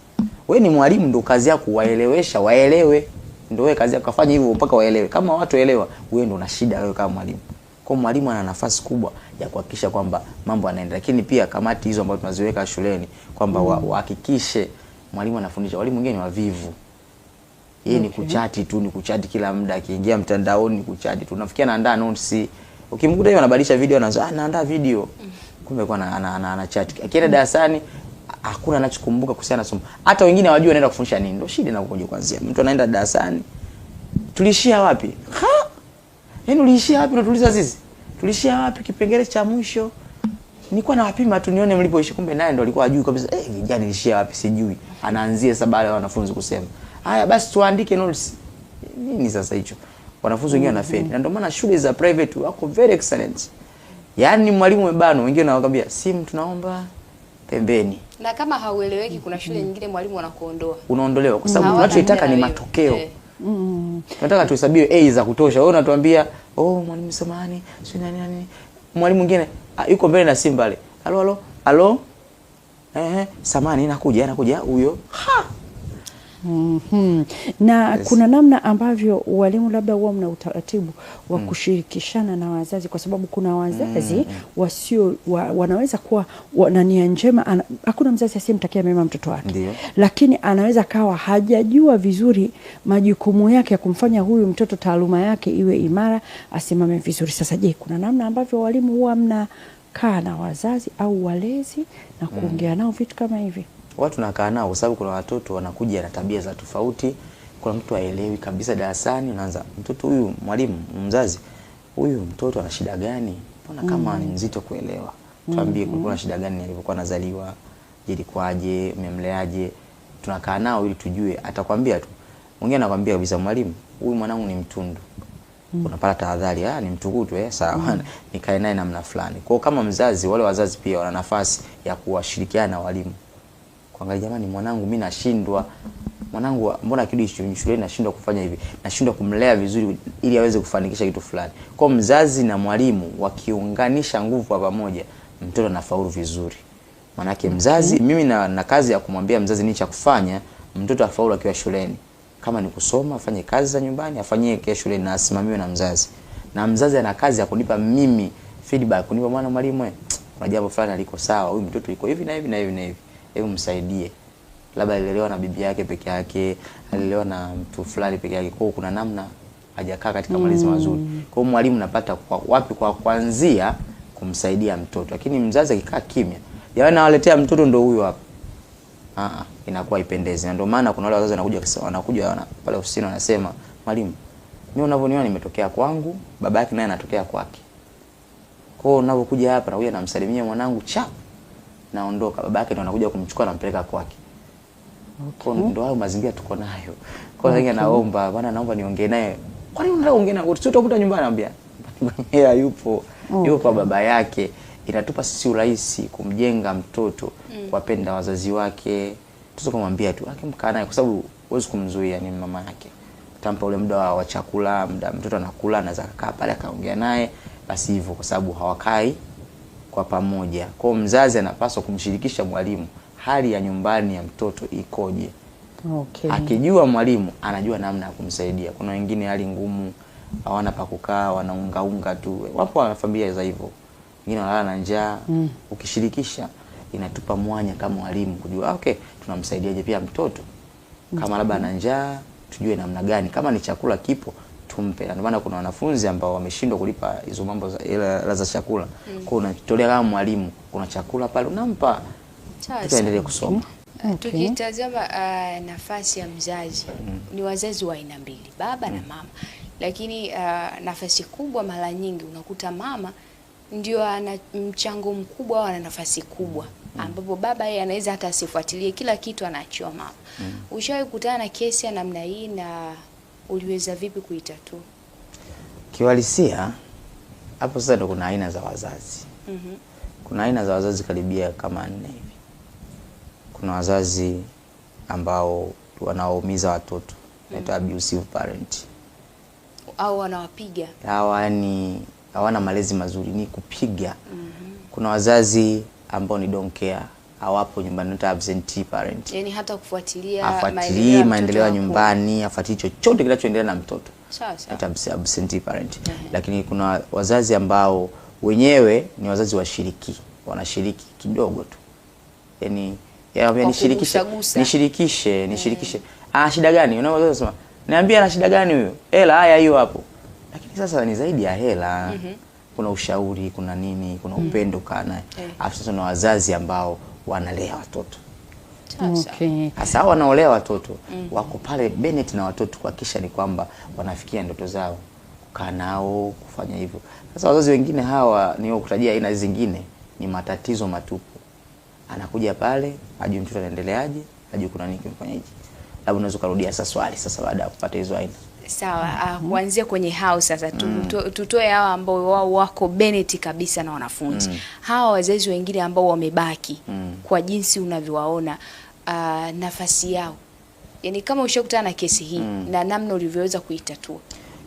Wewe ni mwalimu, ndio kazi yako kuwaelewesha, waelewe. Ndio wewe kazi yako kufanya hivyo mpaka waelewe. Kama watu waelewa, wewe ndio una shida wewe kama mwalimu. Kwa mwalimu ana nafasi kubwa ya kuhakikisha kwamba mambo yanaenda. Lakini pia kamati hizo ambazo tunaziweka shuleni kwamba wahakikishe mwalimu anafundisha. Walimu wengine ni wavivu. Yeye ni kuchati tu, ni kuchati kila muda, akiingia mtandaoni ni kuchati tu. Unafikia anaandaa notes. Ukimkuta hiyo anabadilisha video anaanza anaandaa video. Kumbe kwa ana chat. Akienda darasani hakuna anachokumbuka kuhusiana na somo. Hata wengine hawajui anaenda kufundisha nini. Ndio shida inakuja kuanzia. Mtu anaenda darasani. Tulishia wapi? Yaani uliishia wapi ndo tuliza sisi? Tulishia wapi kipengele cha mwisho? Nilikuwa na wapima tu nione mlipoishi, kumbe naye ndo alikuwa ajui kabisa. Vijana nilishia wapi sijui. Anaanzia sasa baada ya wanafunzi kusema. Haya basi tuandike notes. Nini sasa hicho? Wanafunzi wengine wanafeli. Na ndio maana shule za private wako very excellent. Yaani mwalimu mbano, wengine wanakuambia simu tunaomba pembeni. Na kama haueleweki kuna shule nyingine mwalimu anakuondoa. Unaondolewa kwa sababu tunachotaka ni matokeo. Tunataka tuhesabiwe A za kutosha. Wewe unatuambia, mwalimu samahani, sio nani. Mwalimu mwingine yuko mbele na simu pale. Halo. Samahani anakuja huyo. Na kuna namna ambavyo walimu labda huwa mna utaratibu wa kushirikishana na wazazi, kwa sababu kuna wazazi wasio wanaweza kuwa na nia njema. Hakuna mzazi asiyemtakia mema mtoto wake, lakini anaweza kawa hajajua vizuri majukumu yake ya kumfanya huyu mtoto taaluma yake iwe imara, asimame vizuri. Sasa je, kuna namna ambavyo walimu huwa mna kaa na wazazi au walezi na kuongea nao vitu kama hivi? Watu nakaa nao kwa sababu kuna watoto wanakuja na tabia za tofauti. Kuna mtu haelewi kabisa darasani, unaanza mtoto huyu, mwalimu mzazi, huyu mtoto ana shida gani? Mbona kama ni mzito kuelewa? Tuambie kuna shida gani alipokuwa anazaliwa, ilikuwaje, umemleaje? Tunakaa nao ili tujue. Atakwambia tu. Mwingine anakuambia kabisa, mwalimu, huyu mwanangu ni mtundu. unapata tahadhari, ni mtukutu sawa, nikae naye namna fulani. Kwa kama mzazi, wale wazazi pia wana nafasi ya kuwashirikiana na walimu. Kuangalia, jamani, mwanangu mimi nashindwa, mwanangu mbona akirudi shuleni nashindwa kufanya hivi, nashindwa kumlea vizuri ili aweze kufanikisha kitu fulani. Kwa mzazi na mwalimu wakiunganisha nguvu kwa pamoja, mtoto anafaulu vizuri. Manake mzazi, mimi na kazi ya kumwambia mzazi nini cha kufanya mtoto afaulu akiwa shuleni. Kama ni kusoma, afanye kazi za nyumbani, afanyie kwa shuleni na asimamiwe na mzazi. Na mzazi ana kazi ya kunipa mimi feedback, kunipa mwana mwalimu, kuna jambo fulani aliko sawa, huyu mtoto yuko hivi na hivi na hivi na hivi. Hebu msaidie. Labda alilelewa na bibi yake peke yake, alilelewa na mtu fulani peke yake. Kwa kuna namna hajakaa katika malezi mazuri. Kwa mwalimu napata wapi kwa kuanzia kumsaidia mtoto. Lakini mzazi akikaa kimya, jamani nawaletea mtoto ndo huyo hapa, inakuwa ipendezi. Na ndio maana kuna wale wazazi wanakuja pale ofisini wanasema, mwalimu, mimi unavyoniona nimetokea kwangu, baba yake naye anatokea kwake. Kwa hiyo unapokuja hapa nakuja namsalimia mwanangu naondoka, baba yake ndo anakuja kumchukua na mpeleka kwake. Kwa ndio hayo mazingira tuko nayo. Kwa hiyo naomba bwana, naomba niongee naye. Kwa nini unataka kuongea naye? Sio utakuta nyumbani, anambia yeye yupo kwa baba yake. Inatupa sisi urahisi kumjenga mtoto, kuwapenda wazazi wake. Tusikomwambia tu akimkaa naye, kwa sababu huwezi kumzuia, ni mama yake. Utampa ule muda wa chakula, muda mtoto anakula, anaweza kukaa pale akaongea naye, basi hivyo, kwa sababu hawakai kwa pamoja. Kwa mzazi anapaswa kumshirikisha mwalimu hali ya nyumbani ya mtoto ikoje. Akijua mwalimu anajua namna ya kumsaidia. Kuna wengine hali ngumu, hawana pa kukaa, wanaungaunga tu. Wapo wa familia za hivyo. Wengine wanalala na njaa. Ukishirikisha inatupa mwanya kama walimu kujua tunamsaidiaje pia mtoto. Kama labda ana njaa, tujue namna gani. Kama ni chakula kipo, tumpe. Ndio maana kuna wanafunzi ambao wameshindwa kulipa hizo mambo za chakula. Kwa unatolea kama mwalimu, kuna chakula pale unampa. Tuendelee kusoma. Tukitazama nafasi ya mzazi, ni wazazi wa aina mbili, baba na mama. Lakini nafasi kubwa mara nyingi unakuta mama ndio ana mchango mkubwa au ana nafasi kubwa, ambapo baba yeye anaweza hata asifuatilie kila kitu, anaachiwa mama. Ushawahi kukutana na kesi ya namna hii na uliweza vipi kuitatua? Kiwalisia hapo sasa ndo kuna aina za wazazi. Kuna aina za wazazi karibia kama 4 hivi. Kuna wazazi ambao wanaumiza watoto, inaitwa abusive parent. Au wanawapiga. Yani hawana malezi mazuri, ni kupiga. Kuna wazazi ambao ni don't care, hawapo nyumbani, inaitwa absentee parent. Yani hata kufuatilia maendeleo ya nyumbani, afuatilii chochote kinachoendelea na mtoto. Sawa. Inaitwa absentee parent. Lakini kuna wazazi ambao wenyewe ni wazazi washiriki, wanashiriki kidogo tu. Yani nishirikishe. Shida gani? Unaweza kusema, niambie ana shida gani huyo? Hela, haya hiyo hapo. Lakini sasa ni zaidi ya hela. Kuna ushauri, kuna nini, kuna upendo kana. Alafu sasa na wazazi ambao wanalea watoto. Sasa wanaolea watoto wako pale Bennett na watoto kuhakikisha ni kwamba wanafikia ndoto zao. Kukaa nao, kufanya hivyo. Sasa wazazi wengine hawa ni kutajia aina zingine ni matatizo matupu. Anakuja pale, hajui mtoto anaendeleaje, hajui kuna nini kimfanya hivi. Labda unaweza kurudia sasa swali sasa baada ya kupata hizo aina. Sawa, kuanzia kwenye hao sasa tutoe hawa ambao wao wako Bennett kabisa na wanafunzi. Hawa wazazi wengine ambao wamebaki, kwa jinsi unavyowaona nafasi yao. Yaani kama ushakutana na kesi hii na namna ulivyoweza kuitatua.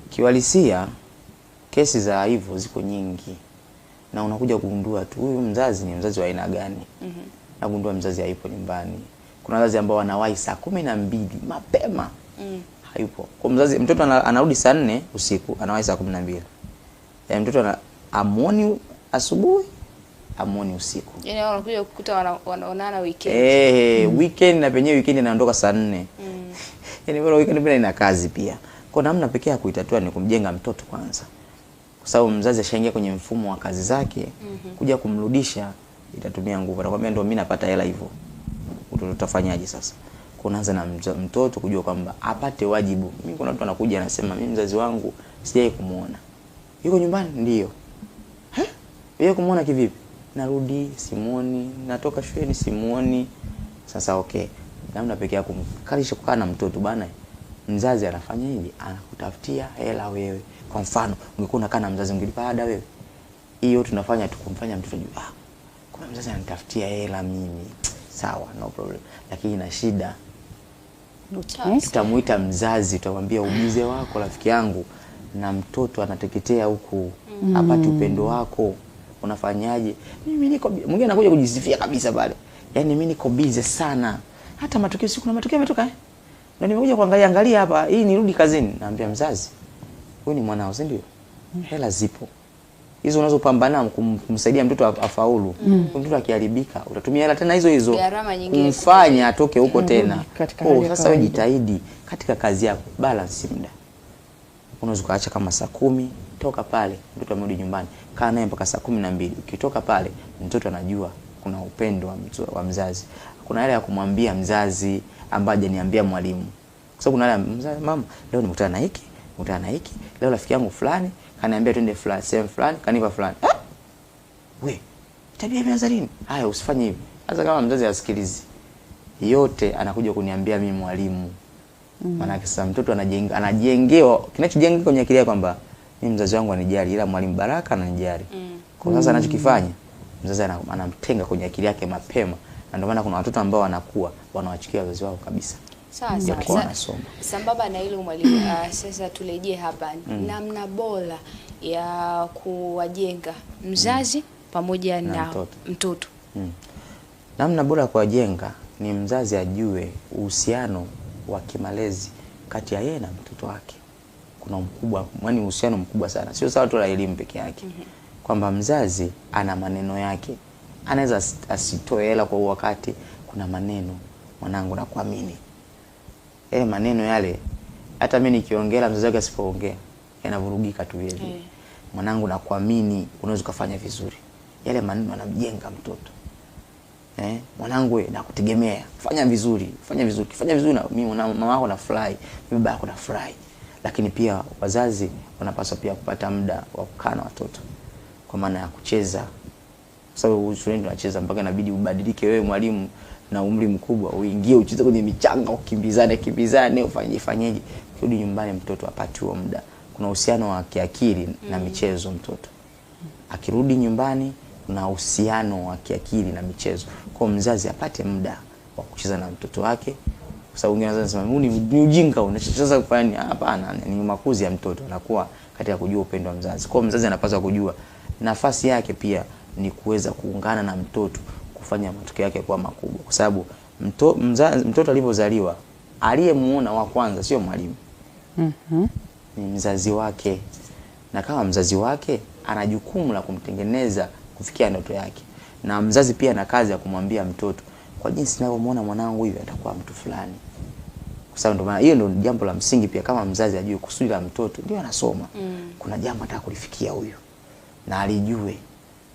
Kiwalisia kesi za hivyo ziko nyingi. Na unakuja kugundua tu huyu mzazi ni mzazi wa aina gani. Nagundua mzazi hayupo nyumbani. Kuna wazazi ambao wanawahi saa 12 mapema. Hayupo. Kwa mzazi, mtoto anarudi saa 4 usiku, anawahi saa 12. Ya mtoto amuoni asubuhi, amuoni usiku. Yaani wanakuja kukuta wanaonana weekend. Weekend na penyewe weekend anaondoka saa 4. Yaani bora weekend pia ina kazi pia. Kwa namna pekee ya kuitatua ni kumjenga mtoto kwanza. Kwa sababu mzazi ashaingia kwenye mfumo wa kazi zake, kuja kumrudisha itatumia nguvu. Nakwambia ndio mimi napata hela hivyo. Utafanyaje sasa? Kuanza na mtoto kujua kwamba apate wajibu. Mimi kuna mtu anakuja anasema mimi mzazi wangu sijai kumuona. Yuko nyumbani? Ndio. Yeye kumuona kivipi? Narudi simuoni, natoka shuleni simuoni. Sasa namna pekee ya kumkalisha kukaa na mtoto bana. mzazi anafanya hivi, anakutafutia hela wewe. Kwa mfano, ungekuwa unakaa na mzazi ungelipa ada wewe. Hiyo tunafanya tu kumfanya mtoto jua, kuna mzazi ananitafutia hela mimi. Sawa, no problem. Lakini ina shida. Tutamuita mzazi, tutamwambia ubize wako rafiki yangu na mtoto anateketea huku, hapati upendo wako. Unafanyaje? Mimi niko, mwingine anakuja kujisifia kabisa pale. Yaani mimi niko busy sana. Hata matokeo siku na matokeo yametoka na nimekuja kuangalia hapa, hii nirudi kazini. Naambia mzazi, wewe ni mwanao, si ndio? Hela zipo. Hizo unazopambana kumsaidia mtoto afaulu. Mtoto akiharibika, utatumia hela tena hizo kumfanya atoke huko tena. Sasa wewe jitahidi katika kazi yako, balance muda. Unaweza kuacha kama saa 10, toka pale, mtoto amerudi nyumbani, kaa naye mpaka saa 12. Ukitoka pale, mtoto anajua kuna upendo wa mzazi. Kuna ile ya kumwambia mzazi ambaye hajaniambia mwalimu. Kwa sababu kuna ile mzazi, mama, leo nimekutana na hiki, leo rafiki yangu fulani kaniambia twende fulani, sehemu fulani, kanipa fulani. We, tabia imeanza lini? Haya, usifanye hivi. Sasa kama mzazi asikilizi, yote anakuja kuniambia mimi mwalimu. Maana kisa mtoto anajengewa, kinachojengeka kwenye akili yake kwamba mimi mzazi wangu anijali, ila mwalimu Baraka ananijali. Kwa sasa anachokifanya, mzazi anamtenga kwenye akili yake mapema. Na ndio maana kuna watoto ambao wanakuwa wanawachukia wazazi wao kabisa. Sawa. Sambamba na hilo mwalimu, sasa turejee hapa namna bora ya kuwajenga mzazi pamoja na mtoto. Namna bora ya kuwajenga ni mzazi ajue uhusiano wa kimalezi kati ya yeye na mtoto wake. Kuna mkubwa, yaani uhusiano mkubwa sana. Sio sawa tu la elimu peke yake. Kwamba mzazi ana maneno yake. Anaweza asitoe hela kwa wakati, kuna maneno, mwanangu nakuamini. Maneno yale hata mimi nikiongea mzazi wake asipoongea yanavurugika tu vile. Mwanangu nakuamini, unaweza kufanya vizuri. Yale maneno yanamjenga mtoto. Mwanangu nakutegemea, fanya vizuri. Na mimi mama wako nafurahi, mimi baba yako nafurahi. Lakini pia wazazi wanapaswa pia kupata muda wa kukaa na watoto. Kwa maana ya kucheza. Kwa sababu shuleni tunacheza mpaka inabidi ubadilike wewe mwalimu na umri mkubwa, uingie ucheze kwenye michanga, ukimbizane, ufanyeje. Kurudi nyumbani mtoto apate huo muda. Kuna uhusiano wa kiakili na michezo mtoto. Akirudi nyumbani kuna uhusiano wa kiakili na michezo. Kwa mzazi apate muda wa kucheza na mtoto wake. Kwa sababu wengine wanasema ni ujinga unacheza kufanya. Hapana, ni makuzi ya mtoto, anakuwa katika kujua upendo wa mzazi. Kwa mzazi anapaswa kujua nafasi yake pia ni kuweza kuungana na mtoto kufanya matokeo yake kuwa makubwa. Kwa sababu mtoto alipozaliwa, aliyemuona wa kwanza sio mwalimu. Ni mzazi wake. Na kama mzazi wake ana jukumu la kumtengeneza kufikia ndoto yake. Na mzazi pia ana kazi ya kumwambia mtoto, kwa jinsi ninavyomuona mwanangu hivi atakuwa mtu fulani. Kwa sababu ndio maana hiyo ndio jambo la msingi pia, kama mzazi ajue kusudi la mtoto ndio anasoma. Kuna jambo anataka kulifikia huyu. Na alijue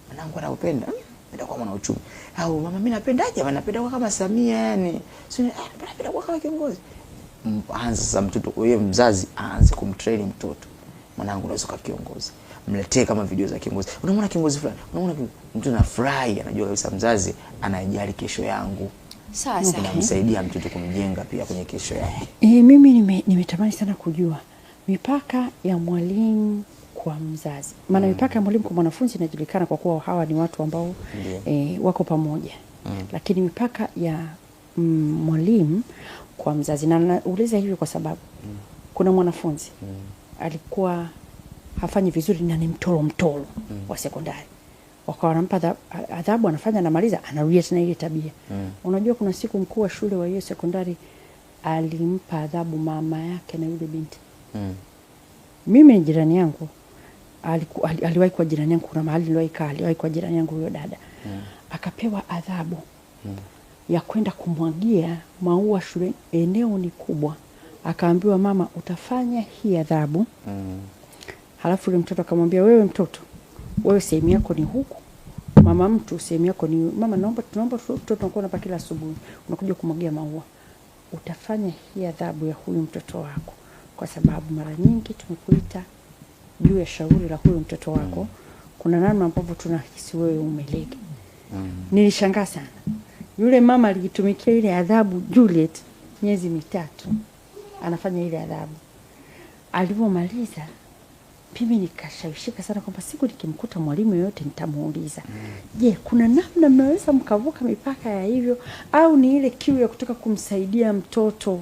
mwanangu anapenda nitakuwa mwana uchumi. Au mama mimi napendaje? Napenda kwa kama Samia yani. Sio napenda kwa kama kiongozi. Anza sasa mtoto, wewe mzazi aanze kumtrain mtoto. Mwanangu unaweza kuwa kiongozi. Mletee kama video za kiongozi. Unamwona kiongozi fulani. Unaona mtu anafurahi, anajua kabisa mzazi anajali kesho yangu. Sasa inamsaidia mtoto kumjenga pia kwenye kesho yake. Mimi nimetamani sana kujua mipaka ya mwalimu kwa mzazi. Maana mipaka ya mwalimu kwa mwanafunzi inajulikana kwa kuwa hawa ni watu ambao wako pamoja. Lakini mipaka ya mwalimu kwa mzazi, na nauliza hivi kwa sababu kuna mwanafunzi alikuwa hafanyi vizuri na ni mtoro wa sekondari. Wakawa wanampa adhabu, anafanya, anamaliza, anarudia tena ile tabia. Unajua kuna siku mkuu wa shule wa hiyo sekondari alimpa adhabu mama yake na yule binti. Mimi ni jirani yangu. Aliwahi kwa jirani yangu, kuna mahali aliwahi kwa jirani yangu huyo dada. Akapewa adhabu ya kwenda kumwagia maua shule, eneo ni kubwa. Akaambiwa mama, utafanya hii adhabu. Halafu yule mtoto akamwambia, wewe mtoto, wewe sehemu yako ni huku. Mama mtu sehemu yako ni mama, tunaomba mtoto unakuwa hapa kila asubuhi, unakuja kumwagia maua. Utafanya hii adhabu ya huyu mtoto wako kwa sababu mara nyingi tumekuita juu ya shauri la huyu mtoto wako. Kuna namna ambapo tunahisi wewe umelege. Nilishangaa sana. Yule mama alijitumikia ile adhabu Juliet miezi 3. anafanya ile adhabu. Alipomaliza mimi nikashawishika sana kwamba siku nikimkuta mwalimu yoyote nitamuuliza, je, kuna namna mnaweza mkavuka mipaka ya hivyo, au ni ile kiu ya kutaka kumsaidia mtoto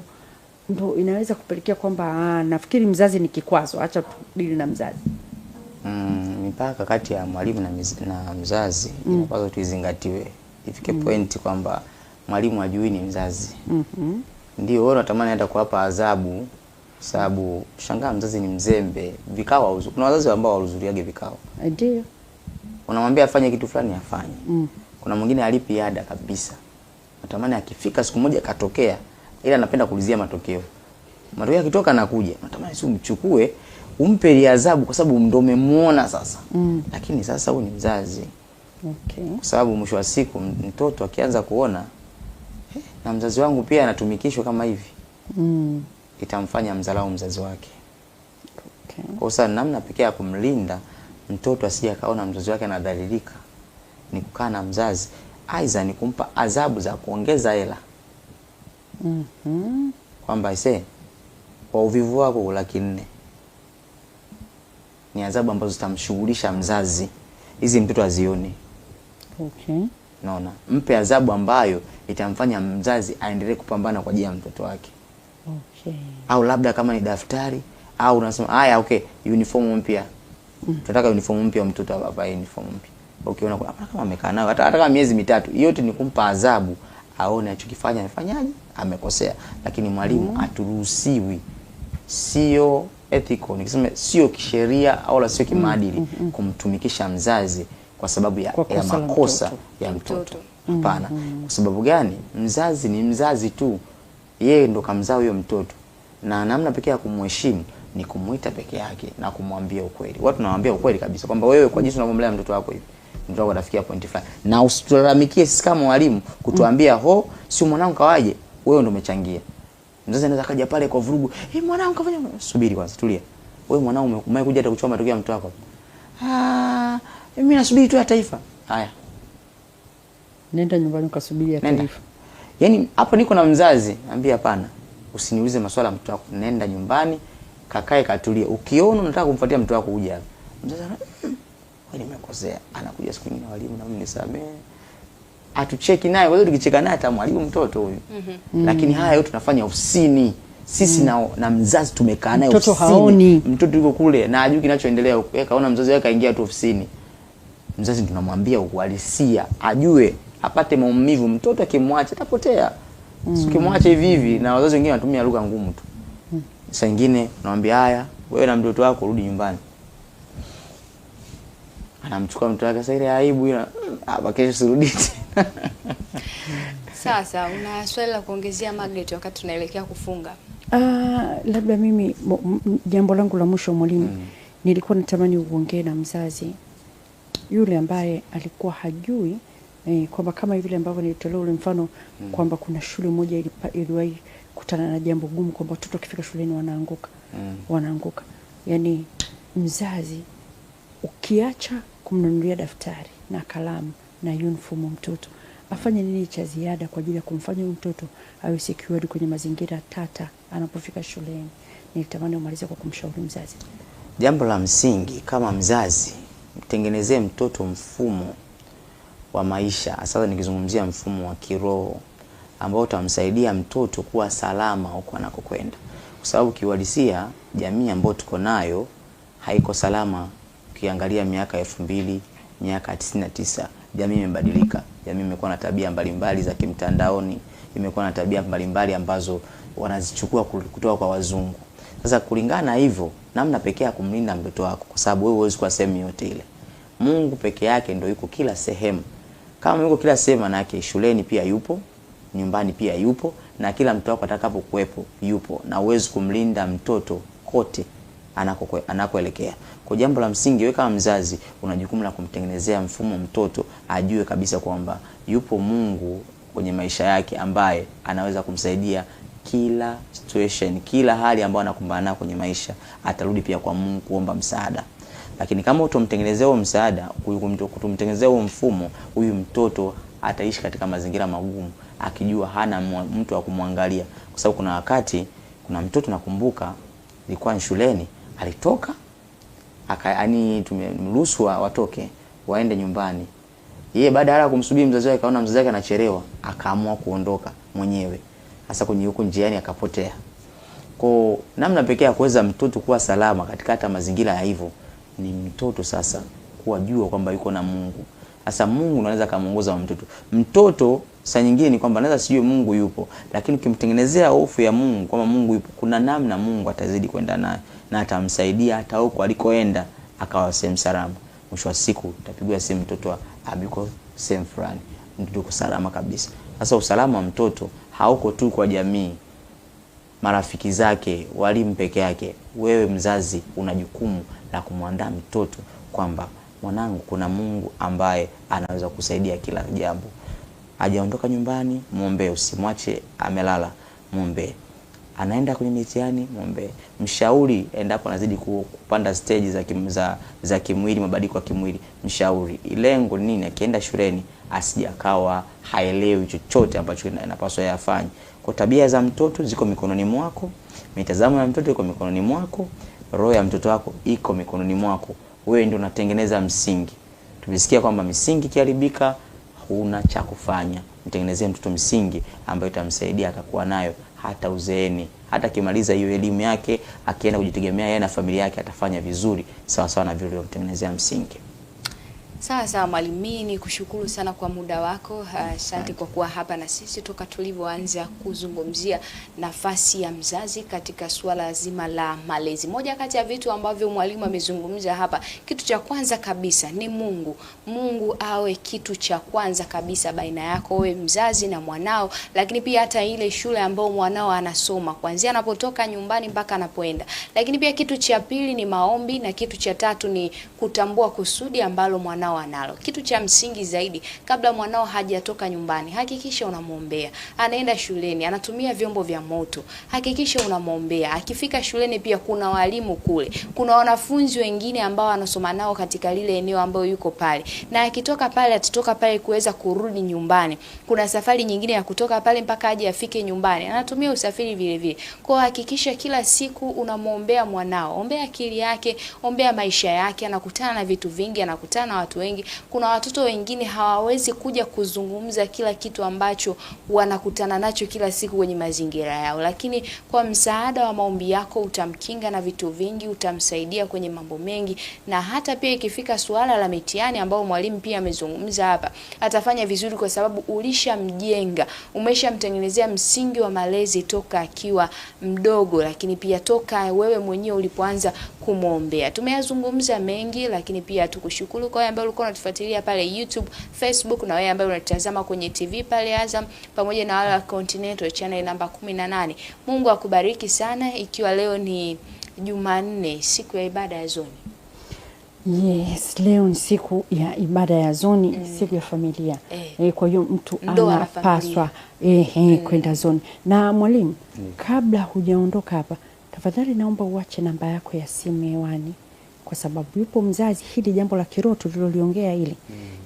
ndo inaweza kupelekea kwamba nafikiri mzazi ni kikwazo, acha tudili na mzazi. Mipaka kati ya mwalimu na mzazi inapaswa tuizingatiwe. Ifike point kwamba mwalimu hajui ni mzazi. Ndio wewe unatamani hata kuwapa adhabu, sababu shangaa mzazi ni mzembe. Vikao, kuna wazazi ambao walihudhuriage vikao. Ndio. Unamwambia afanye kitu fulani afanye. Kuna mwingine alipi ada kabisa. Natamani akifika siku moja katokea, ila anapenda kulizia matokeo. Matokeo yakitoka anakuja. Natamani si umchukue, umpe ile adhabu kwa sababu ndio umemuona sasa. Lakini sasa huyu ni mzazi. Okay. Kwa sababu mwisho wa siku mtoto akianza kuona na mzazi wangu pia anatumikishwa kama hivi. Itamfanya mdharau mzazi wake. Okay. Kwa sababu namna pekee ya kumlinda mtoto asije akaona mzazi wake anadhalilika ni kukaa na mzazi, aidha ni kumpa adhabu za kuongeza hela. Kwamba kwa uvivu wako 400,000 ni adhabu ambazo zitamshughulisha mzazi, hizi mtoto azione. Okay. Naona mpe adhabu ambayo itamfanya mzazi aendelee kupambana kwa ajili ya mtoto wake. Okay. Au labda kama ni daftari, au unasema haya okay, uniform mpya. Tunataka uniform mpya, mtoto avae uniform mpya. Ukiona kama amekaa nayo hata kama miezi 3, yote ni kumpa adhabu aone achokifanya amefanyaje, amekosea. Lakini mwalimu aturuhusiwi, sio ethical, nikisema sio kisheria au la sio kimaadili kumtumikisha mzazi kwa sababu ya makosa ya mtoto. Hapana. Kwa sababu gani? Mzazi ni mzazi tu. Yeye ndo kamzaa huyo mtoto. Na namna pekee ya kumheshimu ni kumuita peke yake na kumwambia ukweli. Watu nawaambia ukweli kabisa kwamba wewe kwa jinsi unavyomlea mtoto wako hivi, mtoto wako atafikia point fulani. Na usitulalamikie sisi kama walimu kutuambia sio mwanangu kawaje, wewe ndo umechangia. Mzazi anaweza kaja pale kwa vurugu, mwanangu kafanya, subiri kwanza, tulia. Wewe mwanangu umekuja hata kuchoma matokeo ya mtoto wako. Mimi nasubiri tu ya taifa. Haya. Nenda nyumbani ukasubiri ya taifa. Yaani hapo niko na mzazi, ambia hapana. Usiniulize maswala mtoto wako. Nenda nyumbani, kakae katulie. Ukiona unataka kumfuatia mtoto wako uje hapa. Mzazi wewe nimekosea. Anakuja siku nyingine, walimu na mimi nisamee. Atucheki naye, wewe tukicheka naye atamwalimu mtoto huyu. Lakini haya yote tunafanya ofisini. Sisi na mzazi tumekaa naye ofisini. Mtoto haoni. Mtoto yuko kule na hajui kinachoendelea huko. Yeye kaona mzazi wake kaingia tu ofisini. Mzazi tunamwambia uhalisia, ajue, apate maumivu. Mtoto akimwacha atapotea. Ukimwacha hivi hivi, na wazazi wengine wanatumia lugha ngumu tu. Sasa nyingine unamwambia haya, wewe na mtoto wako rudi nyumbani. Anamchukua mtoto wake, sasa ile aibu ile hapa kesho sirudi tena. Sasa una swali la kuongezea Margaret wakati tunaelekea kufunga? Labda mimi jambo langu la mwisho mwalimu, nilikuwa natamani uongee na mzazi yule ambaye alikuwa hajui kwamba kama vile ambavyo nilitolea ule mfano kwamba kuna shule moja iliwahi kutana na jambo gumu kwamba watoto wakifika shuleni wanaanguka. Yaani mzazi ukiacha kumnunulia daftari na kalamu na uniform mtoto, afanye nini cha ziada kwa ajili ya kumfanya mtoto awe secured kwenye mazingira tata anapofika shuleni? Nilitamani umalize kwa kumshauri mzazi. Jambo la msingi kama mzazi, mtengenezee mtoto mfumo wa maisha. Sasa nikizungumzia mfumo wa kiroho ambao utamsaidia mtoto kuwa salama huko anakokwenda. Kwa sababu kiuhalisia jamii ambayo tuko nayo haiko salama. Ukiangalia miaka 2000, miaka 99, jamii imebadilika. Jamii imekuwa na tabia mbalimbali za kimtandaoni, imekuwa na tabia mbalimbali ambazo wanazichukua kutoka kwa wazungu. Sasa kulingana na hivyo, namna pekee ya kumlinda mtoto wako, kwa sababu wewe huwezi kuwa sehemu yote ile. Mungu peke yake ndio yuko kila sehemu. Kama yuko kila sehemu, maana yake shuleni pia yupo, nyumbani pia yupo, na kila mtu wako atakapokuepo yupo, na uwezi kumlinda mtoto kote anakoelekea. Kwa jambo la msingi, wewe kama mzazi una jukumu la kumtengenezea mfumo mtoto ajue kabisa kwamba yupo Mungu kwenye maisha yake ambaye anaweza kumsaidia kila situation, kila hali ambayo anakumbana nayo kwenye maisha, atarudi pia kwa Mungu kuomba msaada. Lakini kama utomtengenezea huo msaada, kutumtengenezea huo mfumo, huyu mtoto ataishi katika mazingira magumu akijua hana mtu wa kumwangalia. Kwa sababu kuna wakati Kuna mtoto nakumbuka ilikuwa ni shuleni, alitoka yani tumemruhusu watoke waende nyumbani. Yeye baada ya kumsubiri mzazi wake, kaona mzazi wake anachelewa, akaamua kuondoka mwenyewe. Hasa kwenye huko njiani akapotea. Kwa namna pekee ya kuweza mtoto kuwa salama katika hata mazingira ya hivyo ni mtoto sasa kuwa jua kwamba yuko na Mungu. Sasa Mungu anaweza kumuongoza mtoto. Mtoto saa nyingine ni kwamba anaweza sijue Mungu yupo, lakini ukimtengenezea hofu ya Mungu kwamba Mungu yupo, kuna namna Mungu atazidi kwenda naye na atamsaidia hata huko alikoenda akawa sehemu salama. Mwisho wa siku utapigwa simu, mtoto yuko sehemu fulani, mtoto yuko salama kabisa. Sasa usalama wa mtoto hauko tu kwa jamii, marafiki zake, walimu peke yake. Wewe mzazi una jukumu la kumwandaa mtoto kwamba mwanangu, kuna Mungu ambaye anaweza kusaidia kila jambo. Hajaondoka nyumbani, muombe. Usimwache amelala, muombe. Anaenda kwenye mitihani, muombe. Mshauri endapo anazidi kupanda stage za kimwili, mabadiliko ya kimwili, mshauri. Lengo nini? Akienda shuleni asijakawa haelewi chochote ambacho inapaswa yafanye. Kwa tabia za mtoto ziko mikononi mwako, mitazamo ya mtoto iko mikononi mwako, roho ya mtoto wako iko mikononi mwako. Wewe ndio unatengeneza msingi. Tumesikia kwamba misingi kiharibika, huna cha kufanya. Mtengenezee mtoto msingi ambayo itamsaidia akakuwa nayo hata uzeeni. Hata kimaliza hiyo elimu yake, akienda kujitegemea yeye na familia yake, atafanya vizuri sawa sawa na vile ulivyomtengenezea msingi. Sawa mwalimu, mimi nikushukuru sana kwa muda wako. Asante kwa kuwa hapa na sisi toka tulivyoanza kuzungumzia nafasi ya mzazi katika suala zima la malezi. Moja kati ya vitu ambavyo mwalimu amezungumza hapa, kitu cha kwanza kabisa ni Mungu. Mungu awe kitu cha kwanza kabisa baina yako wewe mzazi na mwanao, lakini pia hata ile shule ambayo mwanao anasoma kuanzia anapotoka nyumbani mpaka anapoenda. Lakini pia kitu cha pili ni maombi, na kitu cha tatu ni kutambua kusudi ambalo mwanao analo. Kitu cha msingi zaidi, kabla mwanao hajatoka nyumbani, hakikisha unamuombea. Anaenda shuleni, anatumia vyombo vya moto, hakikisha unamuombea. Akifika shuleni pia kuna walimu kule, kuna wanafunzi wengine ambao anasoma nao katika lile eneo ambao yuko pale, na akitoka pale atatoka pale kuweza kurudi nyumbani. Kuna safari nyingine ya kutoka pale mpaka aje afike nyumbani, anatumia usafiri vile vile. Kwa hakikisha kila siku unamuombea mwanao, ombea akili yake, ombea maisha yake. Anakutana na vitu vingi, anakutana na watu wengi. Kuna watoto wengine hawawezi kuja kuzungumza kila kitu ambacho wanakutana nacho kila siku kwenye mazingira yao, lakini kwa msaada wa maombi yako utamkinga na vitu vingi, utamsaidia kwenye mambo mengi. Na hata pia ikifika suala la mitihani ambao mwalimu pia amezungumza hapa, atafanya vizuri kwa sababu ulishamjenga, umeshamtengenezea msingi wa malezi toka akiwa mdogo, lakini pia toka wewe mwenyewe ulipoanza kumuombea. Tumeyazungumza mengi, lakini pia tukushukuru kwa wewe ambaye ulikuwa unatufuatilia pale YouTube, Facebook, na wewe ambaye unatazama kwenye TV pale Azam, pamoja na wale wa Continental channel namba 18. Mungu akubariki sana. Ikiwa leo ni Jumanne, siku ya ibada ya zoni. Yes, leo ni siku ya ibada ya zoni, siku ya familia. Kwa hiyo mtu anapaswa kwenda zoni. Na mwalimu, kabla hujaondoka hapa, tafadhali naomba uache namba yako ya simu hewani, kwa sababu yupo mzazi, hili jambo la kiroho tuliloliongea hili,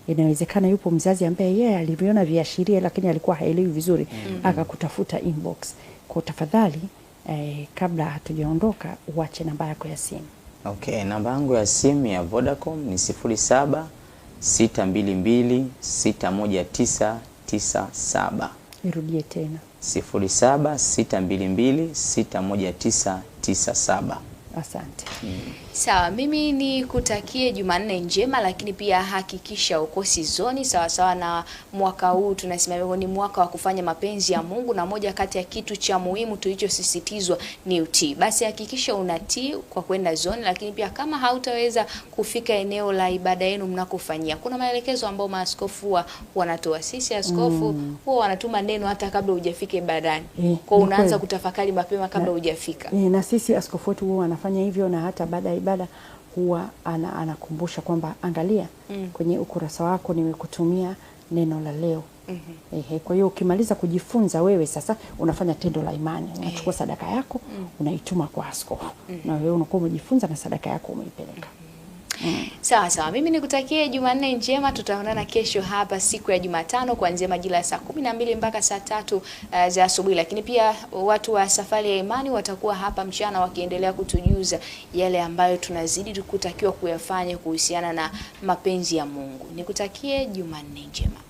inawezekana yupo mzazi ambaye yeye aliviona viashiria lakini alikuwa haelewi vizuri, akakutafuta inbox. Kwa tafadhali kabla hatujaondoka uache namba yako ya simu. Okay, namba yangu ya simu ya Vodacom ni 07-622-61997. Irudie tena. 07-622-61997. Asante. Sawa, mimi ni kutakie Jumanne njema, lakini pia hakikisha ukosi zoni sawa sawa na mwaka huu tunasimamia ni mwaka wa kufanya mapenzi ya Mungu, na moja kati ya kitu cha muhimu tulichosisitizwa ni utii. Basi hakikisha unatii kwa kwenda zoni, lakini pia kama hautaweza kufika eneo la ibada yenu mnakofanyia, kuna maelekezo ambao maaskofu wanatoa. Sisi askofu huwa wanatuma neno hata kabla hujafika ibadani. Kwa unaanza kutafakari mapema kabla hujafika. Na sisi askofu wetu huwa anafanya hivyo, na hata baada ya ibada huwa anakumbusha kwamba angalia kwenye ukurasa wako nimekutumia neno la leo. Kwa hiyo ukimaliza kujifunza wewe sasa unafanya tendo la imani, unachukua sadaka yako unaituma kwa askofu, na wewe unakuwa umejifunza na sadaka yako umeipeleka. Sawa sawa. Mimi nikutakie Jumanne njema. Tutaonana kesho hapa siku ya Jumatano kuanzia majira ya saa 12 mpaka saa 3 za asubuhi. Lakini pia watu wa Safari ya Imani watakuwa hapa mchana wakiendelea kutujuza yale ambayo tunazidi kutakiwa kuyafanya kuhusiana na mapenzi ya Mungu. Nikutakie Jumanne njema.